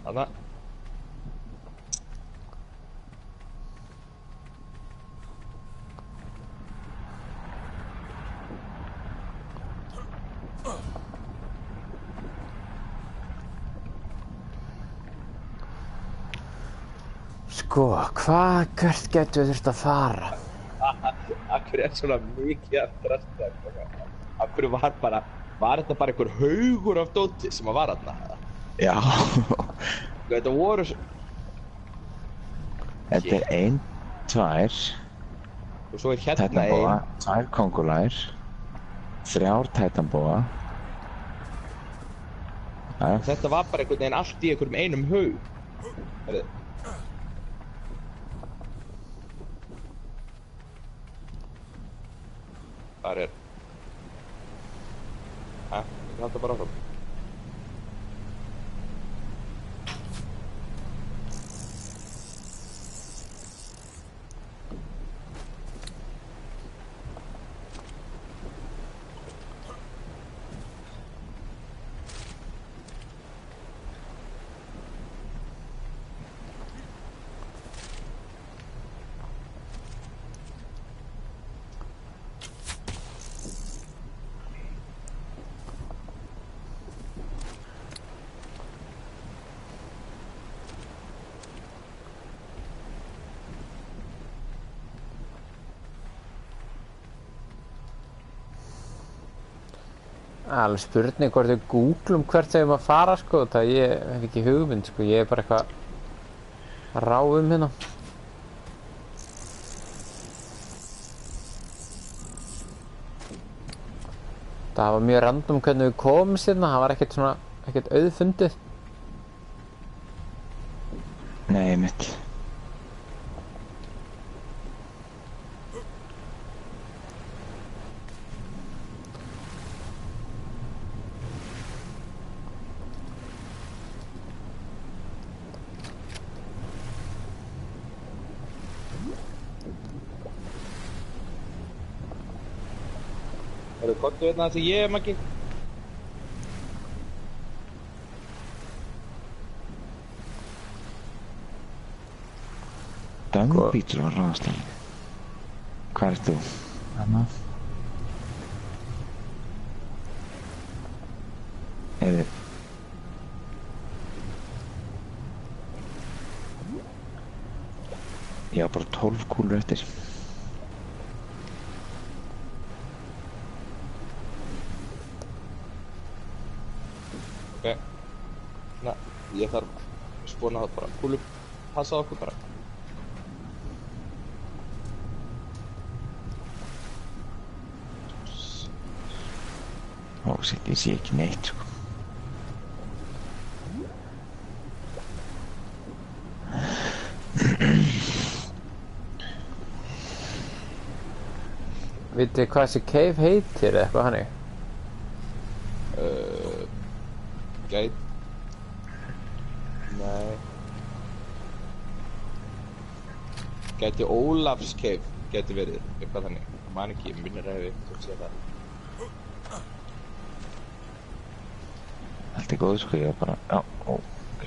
Þannig. Sko, hvert getum við þurft að fara? Akkur er svona mikið að drasta. Akkur var þetta bara einhver haugur af dóti sem að var þarna? Já. Þetta voru... Þetta er 1, 2... Og svo er hérna tætanbóa, 2 kongulær, 3 tætanbóa. Þetta var bara einhvern veginn allt í einhverjum einum haug. Þar er... Ég halda bara áfram. Alveg spurning hvort við googlum hvert þegar maður fara, sko, það ég hef ekki hugmynd, sko, ég er bara eitthvað að rá hérna. Það var mjög random hvernig við komumst hérna, það var ekkert svona, ekkert auðfundið. Nei, mitt. Eru kottu hérna það sem ég hef Maggi? Döngubítur var ráðastæli. Hvað ert þú? Þarna. Heiði. Ég á bara 12 kúlur eftir. Ok. Na, ég þarf að spona það bara. Kúlu, passa okkur bara. Ó, shit, ég sé ekki neitt, sko. Vitið hvað þessi cave heitir eða eitthvað hannig? Gæt. Nei. Gæti Ólafs cave, gæti verið, eitthvað þannig. Það man ekki, ég minnir að við sé það. Allt er góð, sko, ég var bara, já, ó, ok.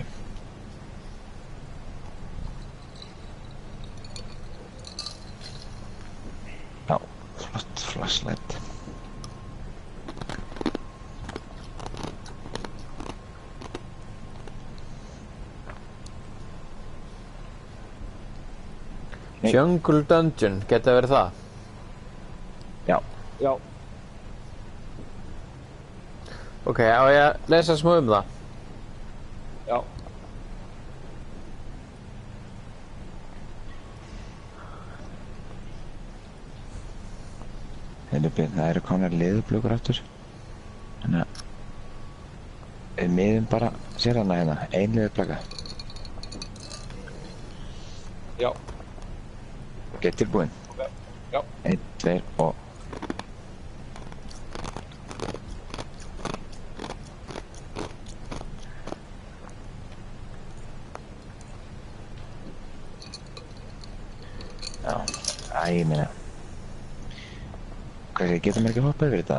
Já, flott flashlight. Nei. Jungle Dungeon, geti það verið það? Já, Já. Ok, á ég að lesa smá það? Já. það eru konar leðurblökur aftur. Þannig að við miðum bara sér hana hérna, ein leðurblöka. Já. Ok, tilbúin. Ok. Já. 1, 2 og... Já, ég meina. Hvað getur mér ekki hoppað yfir þetta?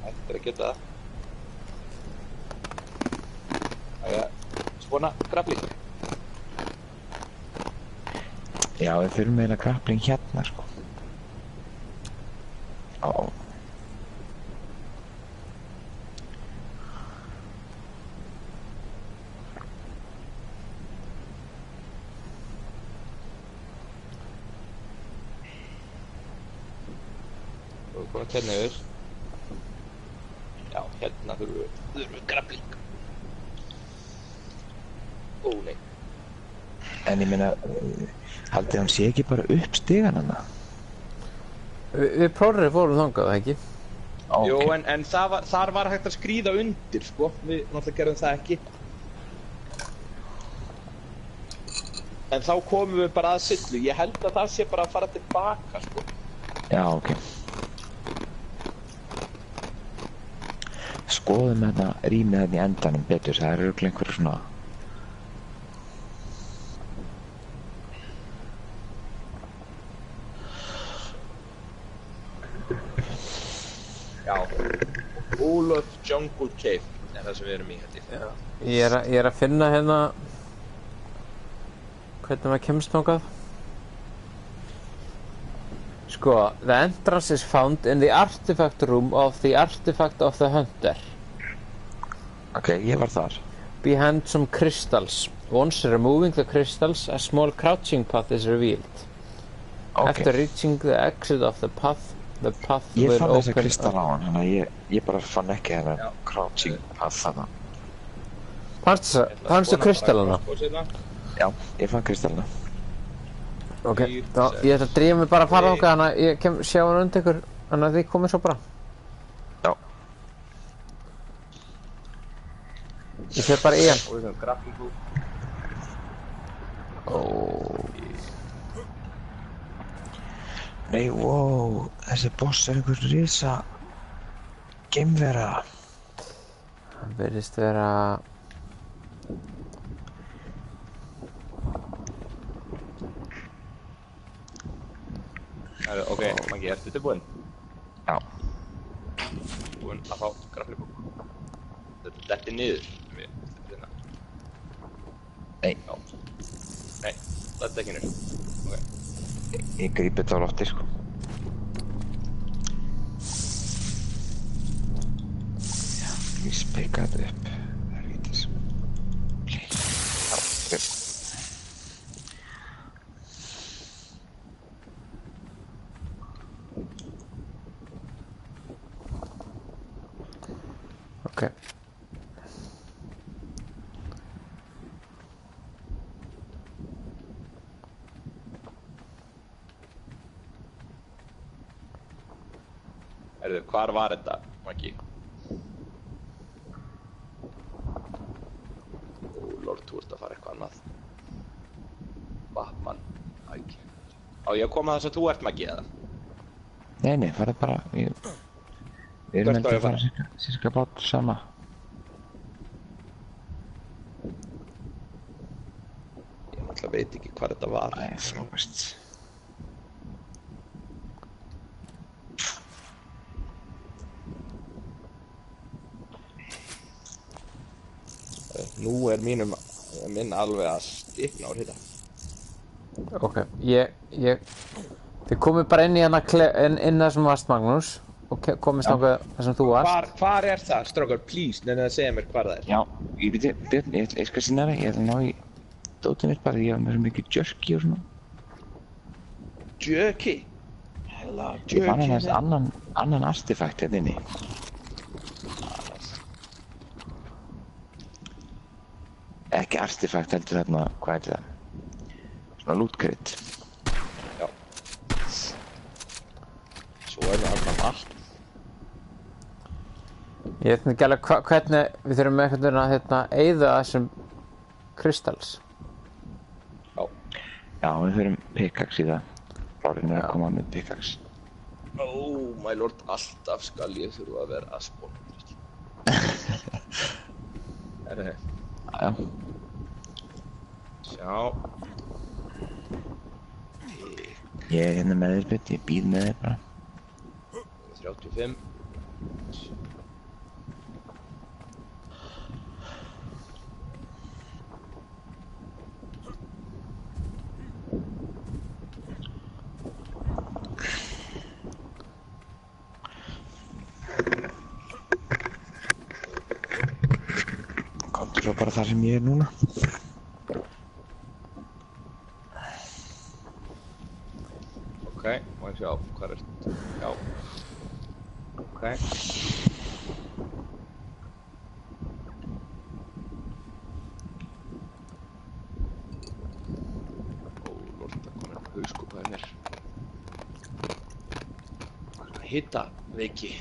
Þetta er að geta það. Æja, svona grappling. Já, við þurfum eiginlega grappling hérna, sko. Ó. Og komum hérna yfir. Já, hérna þurfum við grappling. Ó, nei. En ég meina, haldið hann sé ekki bara upp stigan hana? Við Prorri fórum þangað, ekki? Ó, Jú, ok. en þar var hægt að skríða undir, sko. Við náttúrulega gerðum það ekki. En þá komum við bara að Sillu. Ég held að það sé bara að fara tilbaka, sko. Já, ok. Skoðum hérna rýmið hérna í endanum betur, það eru örugglega einhverju svona... Já. Ólaf Jungle Cave er það sem við erum í, held ég. Já. Ég er að finna hérna hvernig maður kemst þangað. Sko, the entrance is found in the artifact room of the artifact of the hunter. Ok, ég var þar. Behind some crystals. Once removing the crystals, a small crouching path is revealed. Ok, After reaching the exit of the path ég will fann þessa open kristall á hann, þannig að ég bara fann ekki Já. hérna crouching path þarna. Fannstu kristallana? Sko, seinna. Já, ég fann kristallina. Ok, þá ég ætla að drífa mig bara að fara þangað þannig að ég kem sjá hann undir ykkur þannig að þið komið svo bara. Já. Ég fer bara í hann. Og við höfum grappling hook. Nei, wow, þessi boss einhver risa geimvera. Hann virðist vera... Ok, Maggi, ertu tilbúinn? Já. Búinn að fá grappling hook. Þetta er niður. Nei. Já. Nei, þetta er ekki niður. Ok. Ég grípi þetta á lofti, sko. Já, ég spika þetta upp. Það er ekki þess. Já, ok. Ok. Hvar var þetta, Maggi? Lord, þú ert að fara eitthvað annað. Batman, ekki. Á ég að koma þess að þú ert, Maggi, eða? Nei, farðu bara, við erum Hvert á ég að fara? Sirka bát sama. Ég náttúrulega veit ekki hvar þetta var. Æ, frábært. Nú er minn alveg að stikna úr þetta. Ok, þið komið bara inn í hana inn það sem varst, Magnús, og komist þangað þar sem þú varst. Hvar er það, strákar, please, nefnir að segja mér hvar það er. Já, ég veit, Björn, ég skal sýna þér, ég ætla að ná í dótið mitt bara, ég hef með svo mikið jerky og svona. Jerky? Hella, jerky. Ég fann hann aðeins annan artefakt hérna inni. Ekki artefakt heldur þarna, hvað heitir það? Svona loot-crate. Já. Svo er það alltaf allt. Ég veit ekki alveg hvernig við þurfum með einhvern veginn að eyða þessum kristals. Já. Já, við þurfum pickaxe í það. Ráðin er að koma með pickaxe. Oh my lord, alltaf skal ég þurfa að vera að spóna. Já. Sjá. Ég er hérna með þér, Björn, ég býð með þér bara. 35. Komdu svo bara þar sem ég er núna. Ok, má ég sjá, hvað er þetta? Já. Ok. Ó, lort, það kom hérna hauskúpaði mér. Hitta, veiki.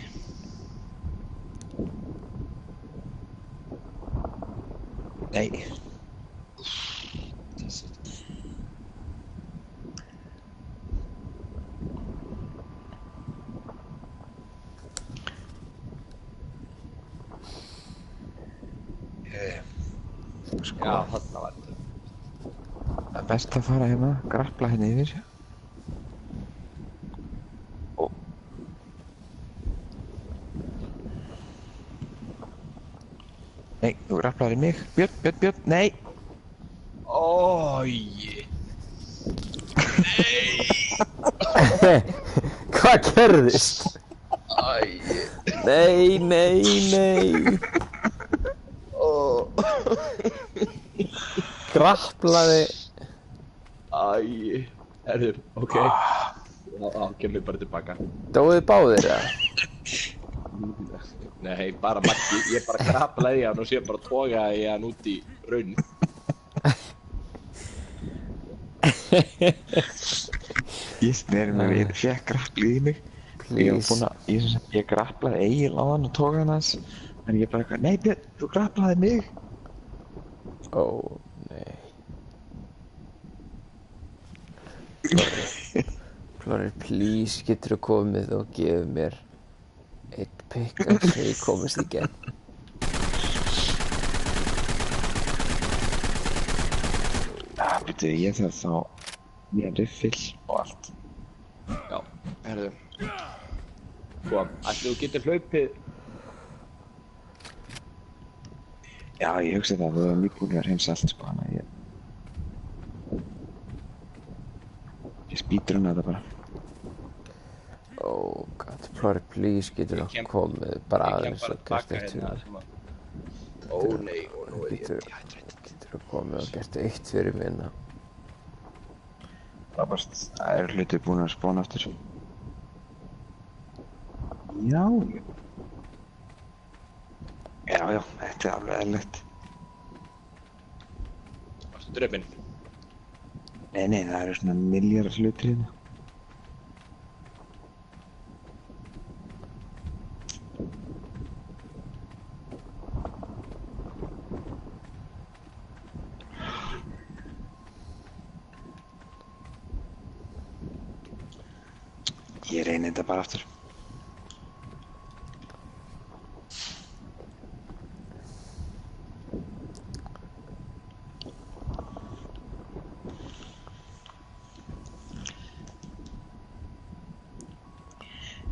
Nei. Sko, Já, þarna var þetta. það er best að fara hérna, grappla hérna yfir. Ó. Nei, þú grapplar í mig. Björn, nei! Ói. Hvað gerðist? Æ. Nei. Grapplaði. Æ. Herðu, ok. Já, kemur bara tilbaka. Dóðið báðir, eða? Nei, bara Maggi, ég bara graplaði í hann og sé bara togaði hann út í raun. Ég sneri mér við, fekk grapplið í mig. Og ég var Please. búinn að, ég grapplaði Egil á hann og tók hann hans. En ég bara eitthvað, nei Björn, þú grapplaði mig. Ó, nei. Flóri, please, getur þú komið og gefið mér eitt pickaxe svo ég komist í gegn. Býttu, ég þarf þá mér riffil og allt. Já, herðu. Sko, ætli þú getur hlaupið... Já, ég hugsi það, þú hefur nýbúin að reynsa allt, sko, þannig að ég spýtur þetta bara. Oh god, Flóri, please, getur þú komið bara aðeins og gert eitt fyrir mér. Ó nei, og nú er ég dehydrið. Getur þú komið og gert eitt fyrir minna. Frábært, það eru hlutir búin að spána aftur. Já, þetta er alveg eðlilegt. Varstu drefinn? Nei, það eru svona milljarðar hlutir hérna. Ég reyni þetta bara aftur.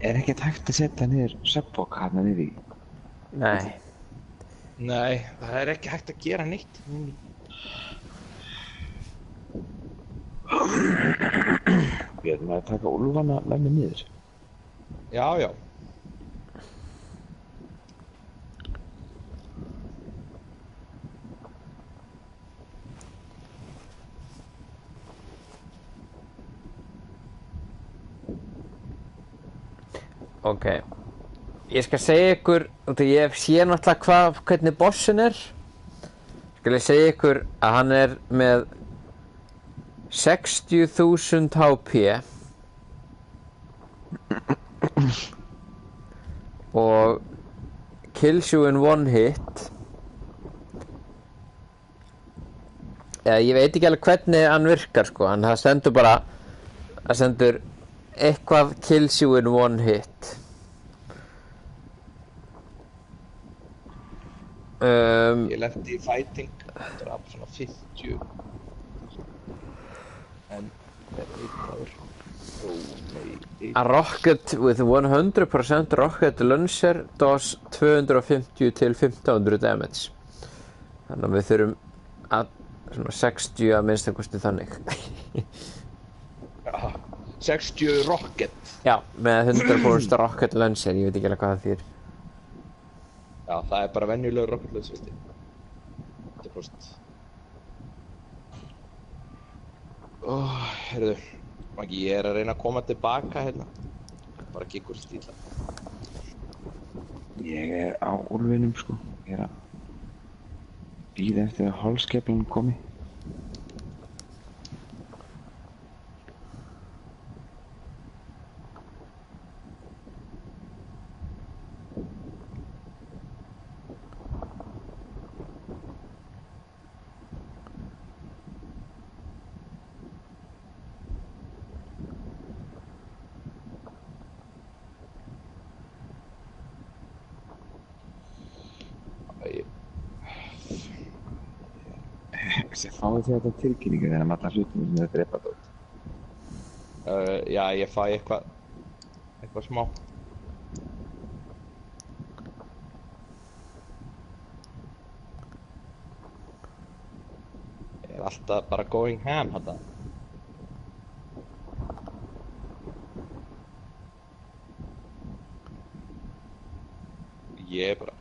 Er ekkert hægt að setja niður svefnpoka hérna niður í? Nei. Nei, það er ekki hægt að gera neitt. Við erum að taka úlfana með mér niður. Já, já. Ok. Ég skal segja ykkur, ég sé náttúrulega hvernig bossin er. Skal ég segja ykkur að hann er með 60.000 HP og kills you in one hit. Eða ég veit ekki alveg hvernig hann virkar sko, en það stendur eitthvað kills you in one hit. Ég lenti í fighting, draf svona 50. En er einn. A rocket with 100% rocket launcher does 250 til 1500 damage. Þannig að við þurfum að svona 60 að minnstakosti þannig. Já, 60 rocket. Já, með 100% rocket launcher, ég veit ekki alveg hvað það þýðir. Já, það er bara venjulegur rocket launcher, veist ég. 100%. Heyrðu, Maggi, ég er að reyna að koma tilbaka hérna. Bara gengur stíla. Ég er á úlfinum, sko. Ég er að bíða eftir að holskeflan komi. Fáið þið þetta tilkynningu þegar allar hlutum sem þið drepa dót? Já, ég fæ eitthvað smá. Ég er alltaf bara going ham þetta. Ég er bara...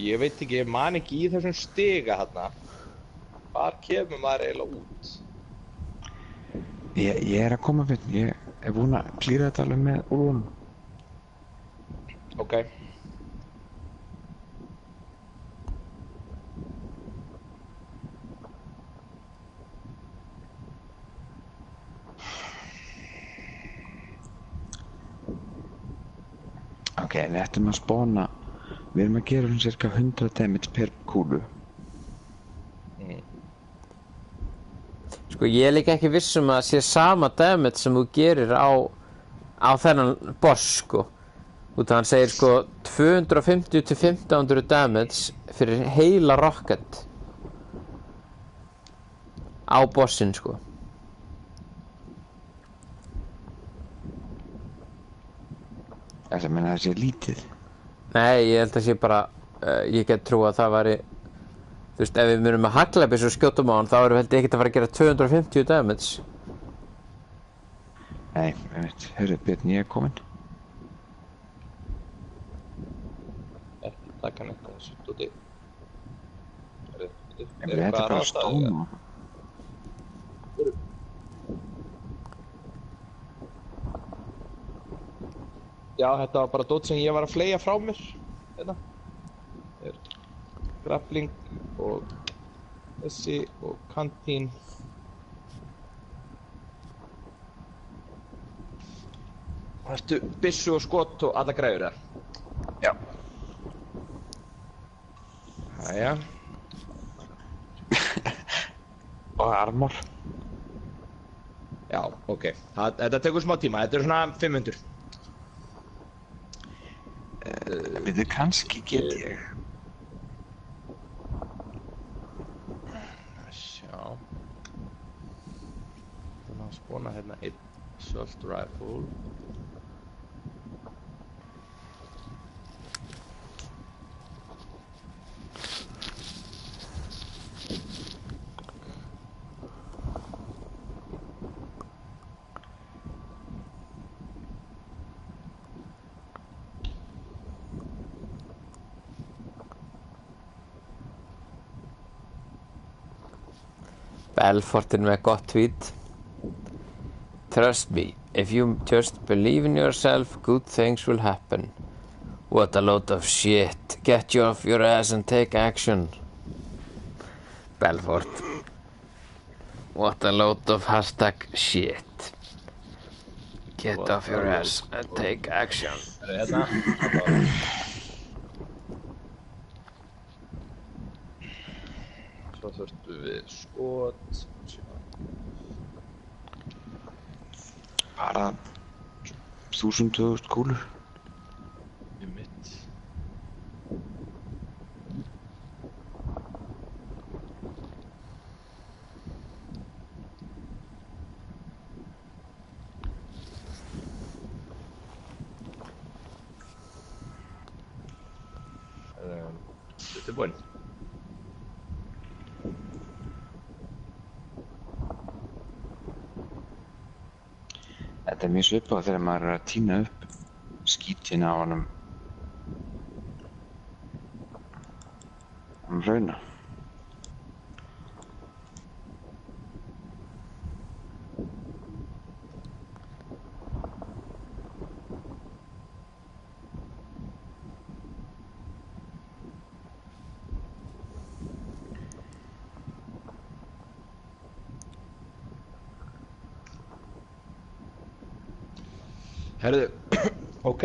ég veit ekki, ég man ekki í þessum stiga þarna. Hvar kemur maður eiginlega út? Ég er að koma fyrir, ég er búinn að klíra þetta alveg með úlfunum. Ok. Ok, við ættum að spána, við erum að gera um cirka 100 damage per kúlu. Sko ég er líka ekki viss að það sé sama damage sem þú gerir á þennan boss sko. Út af hann segir sko 250 til 1500 damage fyrir heila rocket á bossinn sko. Þess að menna það sé lítið. Nei, ég held að sé bara, ég get trú að það væri, þú veist, ef við munum að haglabis og skjótum á hann, þá erum við held ég ekkert að fara að gera 250 damage. Nei, ég veit, hörru, Björn, ég er kominn. Ekki taka neitt að þessu dóti. Þetta er bara stóma. Já, þetta var bara dót sem ég var að fleygja frá mér. Hérna. Grappling og þessi og kantín. Ertu byssu og skot og alla græður þar? Já. Jæja. Og armor. Já, ok. Þetta tekur smá tíma, þetta svona 500. Veitu, kannski get ég. Sjá. Þannig að spóna hérna einn assault rifle. Belfortin með gott tweet. Trust me, if you just believe in yourself, good things will happen. What a load of shit. Get you off your ass and take action. Belfort. What a load of hashtag shit. Get off your ass and take action. Hérna. Svo þurftum við skot. Bara 1000-2000 kúlur. Í mitt. Þetta er búinn. Þetta er mjög svipað þegar maður er að tína upp skítinn á honum rauna. Herðu, ok.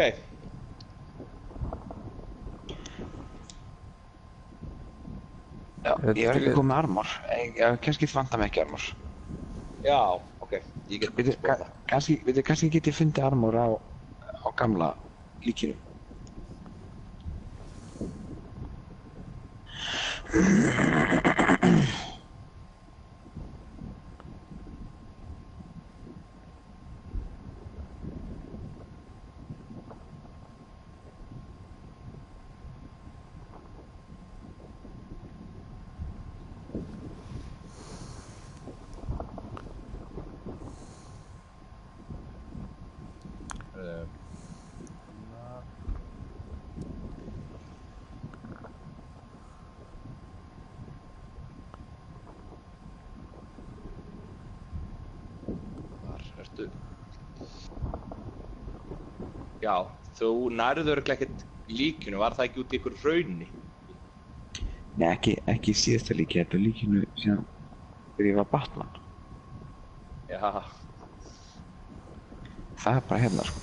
Já, ég var ekki komið með armor. Kannski vantar mig ekki armor. Já, ok. Ég get Veitu, kannski get ég fundið armor á gamla líkinu. Já, þú nærður örugglega ekkert líkinu, var það ekki út í ykkur hraunni? Nei, ekki í síðasta líki, þetta er líkinu síðan þegar ég var Batman. Já. Það er bara hérna, sko.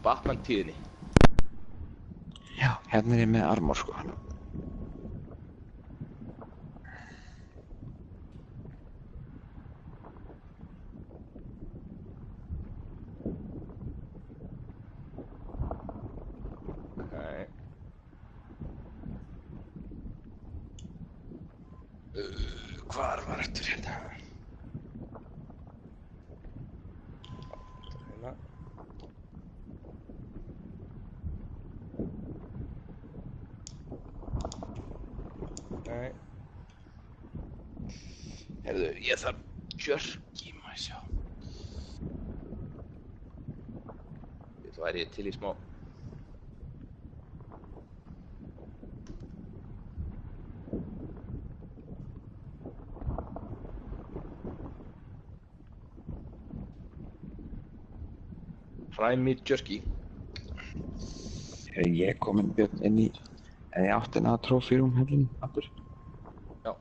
Batman tíðinni. Já, hérna er ég með armor, sko. Hvar var eftir hérna? Hérna. Nei. Heyrðu, ég þarf jerky, maður sjá. Þetta væri ég til í smá. Fræmið jerky. Ég er komin Björn inn í áttina að trophy room hellinum aftur. Já.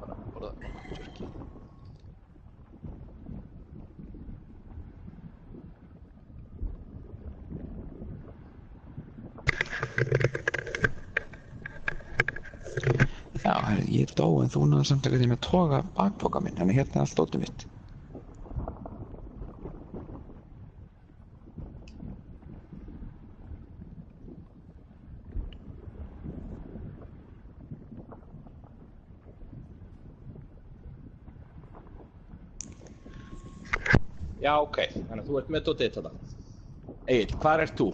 Bara borða jerky. Já, ég dó en þú náður samt að með toga bakpoka minn, þannig hérna er allt dótið mitt. Já, ok, þannig að þú ert með dótið þetta. Egill, hvar ert þú?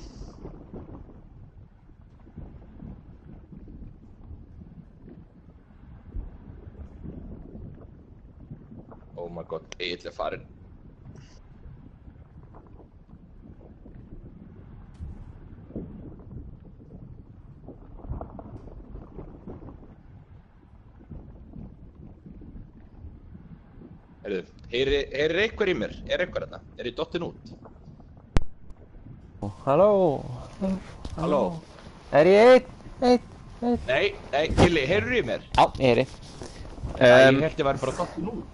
Oh my god, Egill er farinn. Heyrðu, heyrir einhver í mér? Er einhver þarna? Er ég dottin út? Halló? Halló? Er ég einn? Nei, Gilli, heyrir í mér? Já, ég heyri. Ég held ég væri bara dottin út.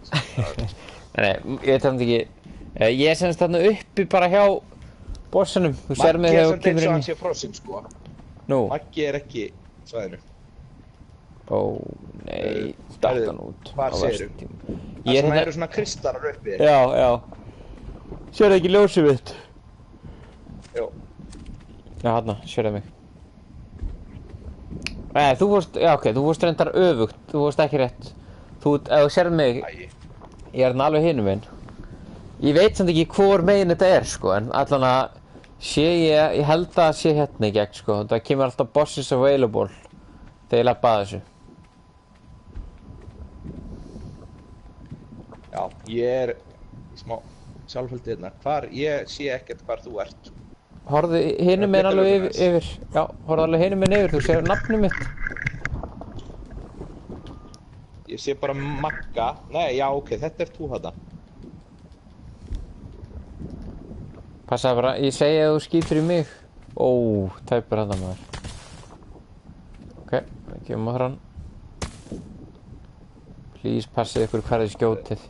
Nei, ég veit það ekki. Ég er semst þarna uppi bara hjá bossunum. Þú sér mig þegar þú kemur Maggi er samt eins og inn hann í. sé frosinn, sko. Nú? Maggi er ekki svæðinu. Ó, nei, datt hann út. Hvar á segirðu? versta tíma. Það Ég sem er eru svona kristalar uppi. Já, já. Sérðu ekki ljósið mitt? Jó. Já, þarna, sérðu mig. Nei, þú fórst, já ok, þú fórst reyndar öfugt. Þú fórst ekki rétt. Þú, ef þú sérðu mig, ég er þarna alveg hinum megin. Ég veit samt ekki hvor megin þetta er, sko, en allan að sé ég held að sé hérna í gegn, sko. Það kemur alltaf bosses available þegar ég labba að þessu. Já, ég er í smá sjálfhöldi hérna. Ég sé ekkert hvar þú ert. Horfðu hinum megin alveg yfir. Já, horfðu alveg hinum megin yfir, þú sér nafnið mitt. Ég sé bara Magga. Nei, já, ok, þetta er þú þarna. Passaði bara, ég segi að þú skýtur í mig. Ó, tæpur þetta maður. Ok, við gefum á þrann. Please passið ykkur hvar þið skjótið.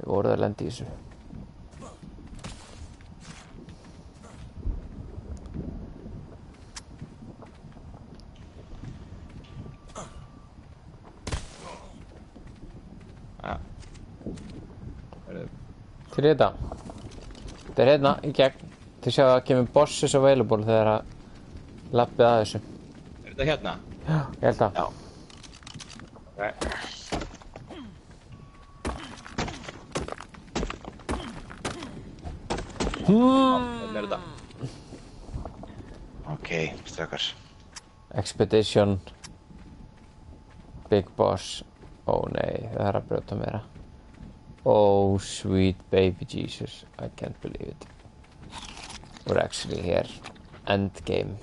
Ég voruð að lenda í þessu. Til þetta. Þetta er hérna í gegn. Þið sjáu að það kemur bosses available þegar að lappið að þessu. Er þetta hérna? Já, ég held að. Já. Ok. Hvernig er þetta? Ok, strákar. Expedition. Big Boss. Ó nei, það er að brjóta meira. Oh sweet baby Jesus, I can't believe it. We're actually here. Endgame.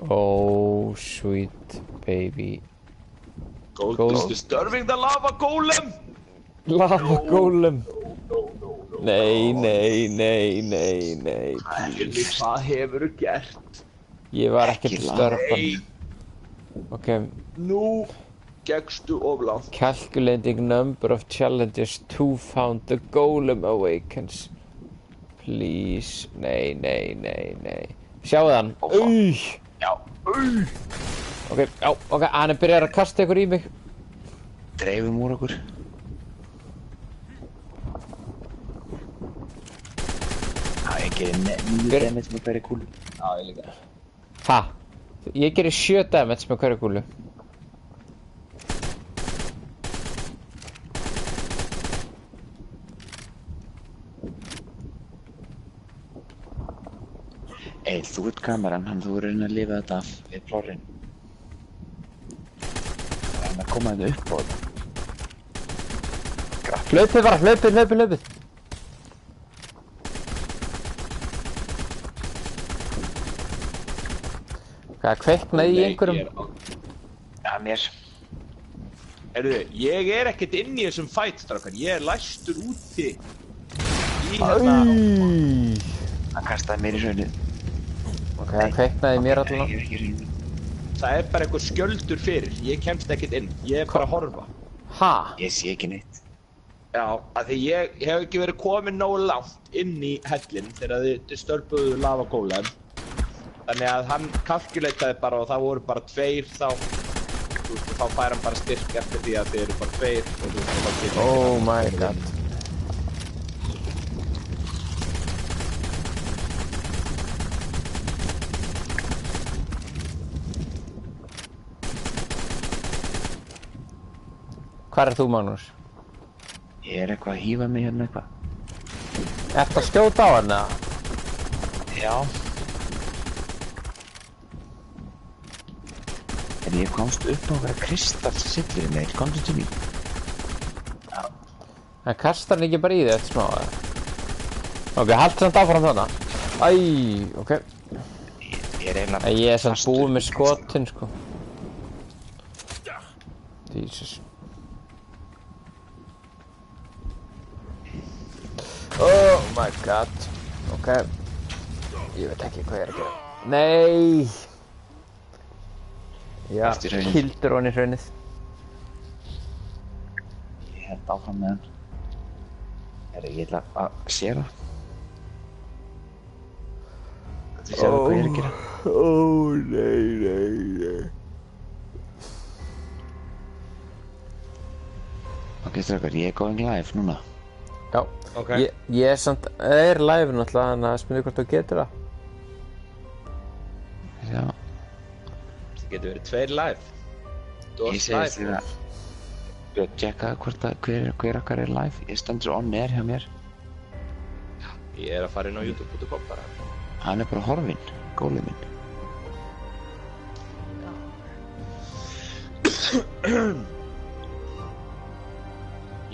Oh, sweet baby. Gold is disturbing the lava golem. Lava golem. Nei, nei, nei, nei, nei, Helgi, please. hvað hefurðu gert? Ég var ekki Ekki að störpa. Ok, Nú gekkstu of langt. calculating number of challenges to found the golem awakens. Please, nei, nei, nei, nei. Sjáu hann. Já. Ok, já, ok, hann er byrjað að kasta ykkur í mig. Dreifum úr okkur. Já, ég gerir 9 damage með hverju kúlu. Já, ég líka. Ha? Ég gerir 7 damage með hverju kúlu. Ey, þú ert kameran, þú er raunin að lifa þetta af við plorrin. Það er að koma þetta upp á þetta. Hlaupið bara, hlaupið. Hvað kveiknaði í einhverjum? Já, mér. Heyrðu, ég er ekkert inn í þessum fight, strákar. Ég er læstur úti í hérna. Hann kastaði mér í raunin. Ok, það kveiknaði í mér allan. Ég er ekki í raunin. Það er bara einhver skjöldur fyrir. Ég kemst ekkert inn. Ég er bara að horfa. Ha? Ég sé ekki neitt. Já, af því ég hef ekki verið komin nógu langt inn í hellinn þegar þið störpuðu lava golem. Þannig að hann kalkuletaði bara og það voru bara 2 þá. Þú veist, þá fær hann bara styrk eftir því að þið eru bara 2 og þú veist, þá getur Oh my god. Hvar er þú, Magnús? Ég er eitthvað að hífa mig hérna eitthvað. Ertu að skjóta á hann, eða? Já. En ég komst upp á einhverja kristallsillir með eitt komdu til mín. En kastar hann ekki bara í þig eftir smá, eða? Ok, haldt samt áfram þarna. Æ, ok. Ég er eiginlega Ég er samt búið með skotin, sko. Jesus. Oh my god. Ok. Ég veit ekki hvað ég er að gera. Nei. Já, Eftir hraunið. kildur hon í hraunið. Ég held áfram með hann. Ég ætla að sér það. Þið séu hvað ég er að gera. Nei. Ok, strákar, ég er going live núna. Já, Ok. ég er samt, er live náttúrulega, þannig að spyrir hvort þú getur það. Já. Það getur verið 2 live. Ég segist þér að tjekka hvort að hver okkar er live. Ég stendur on air hjá mér. Ég er að fara inn á youtube.com bara. Hann er bara horfinn, gólið minn.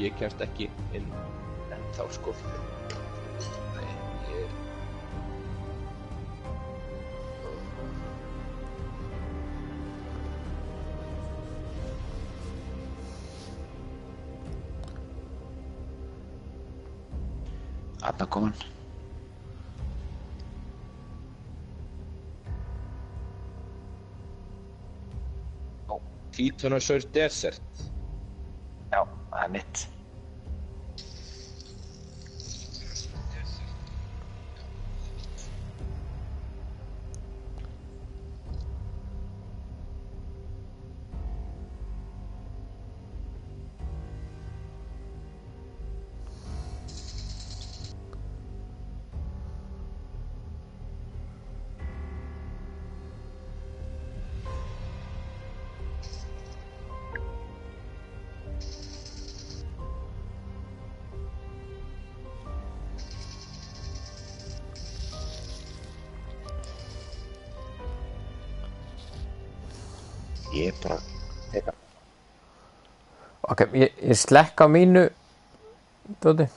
Ég kemst ekki inn ennþá, sko. Nei, ég... Þarna kom hann. Titanosaur Desert. Já, það er mitt. Ég bara teka. Ok, ég slekk á mínu dóti.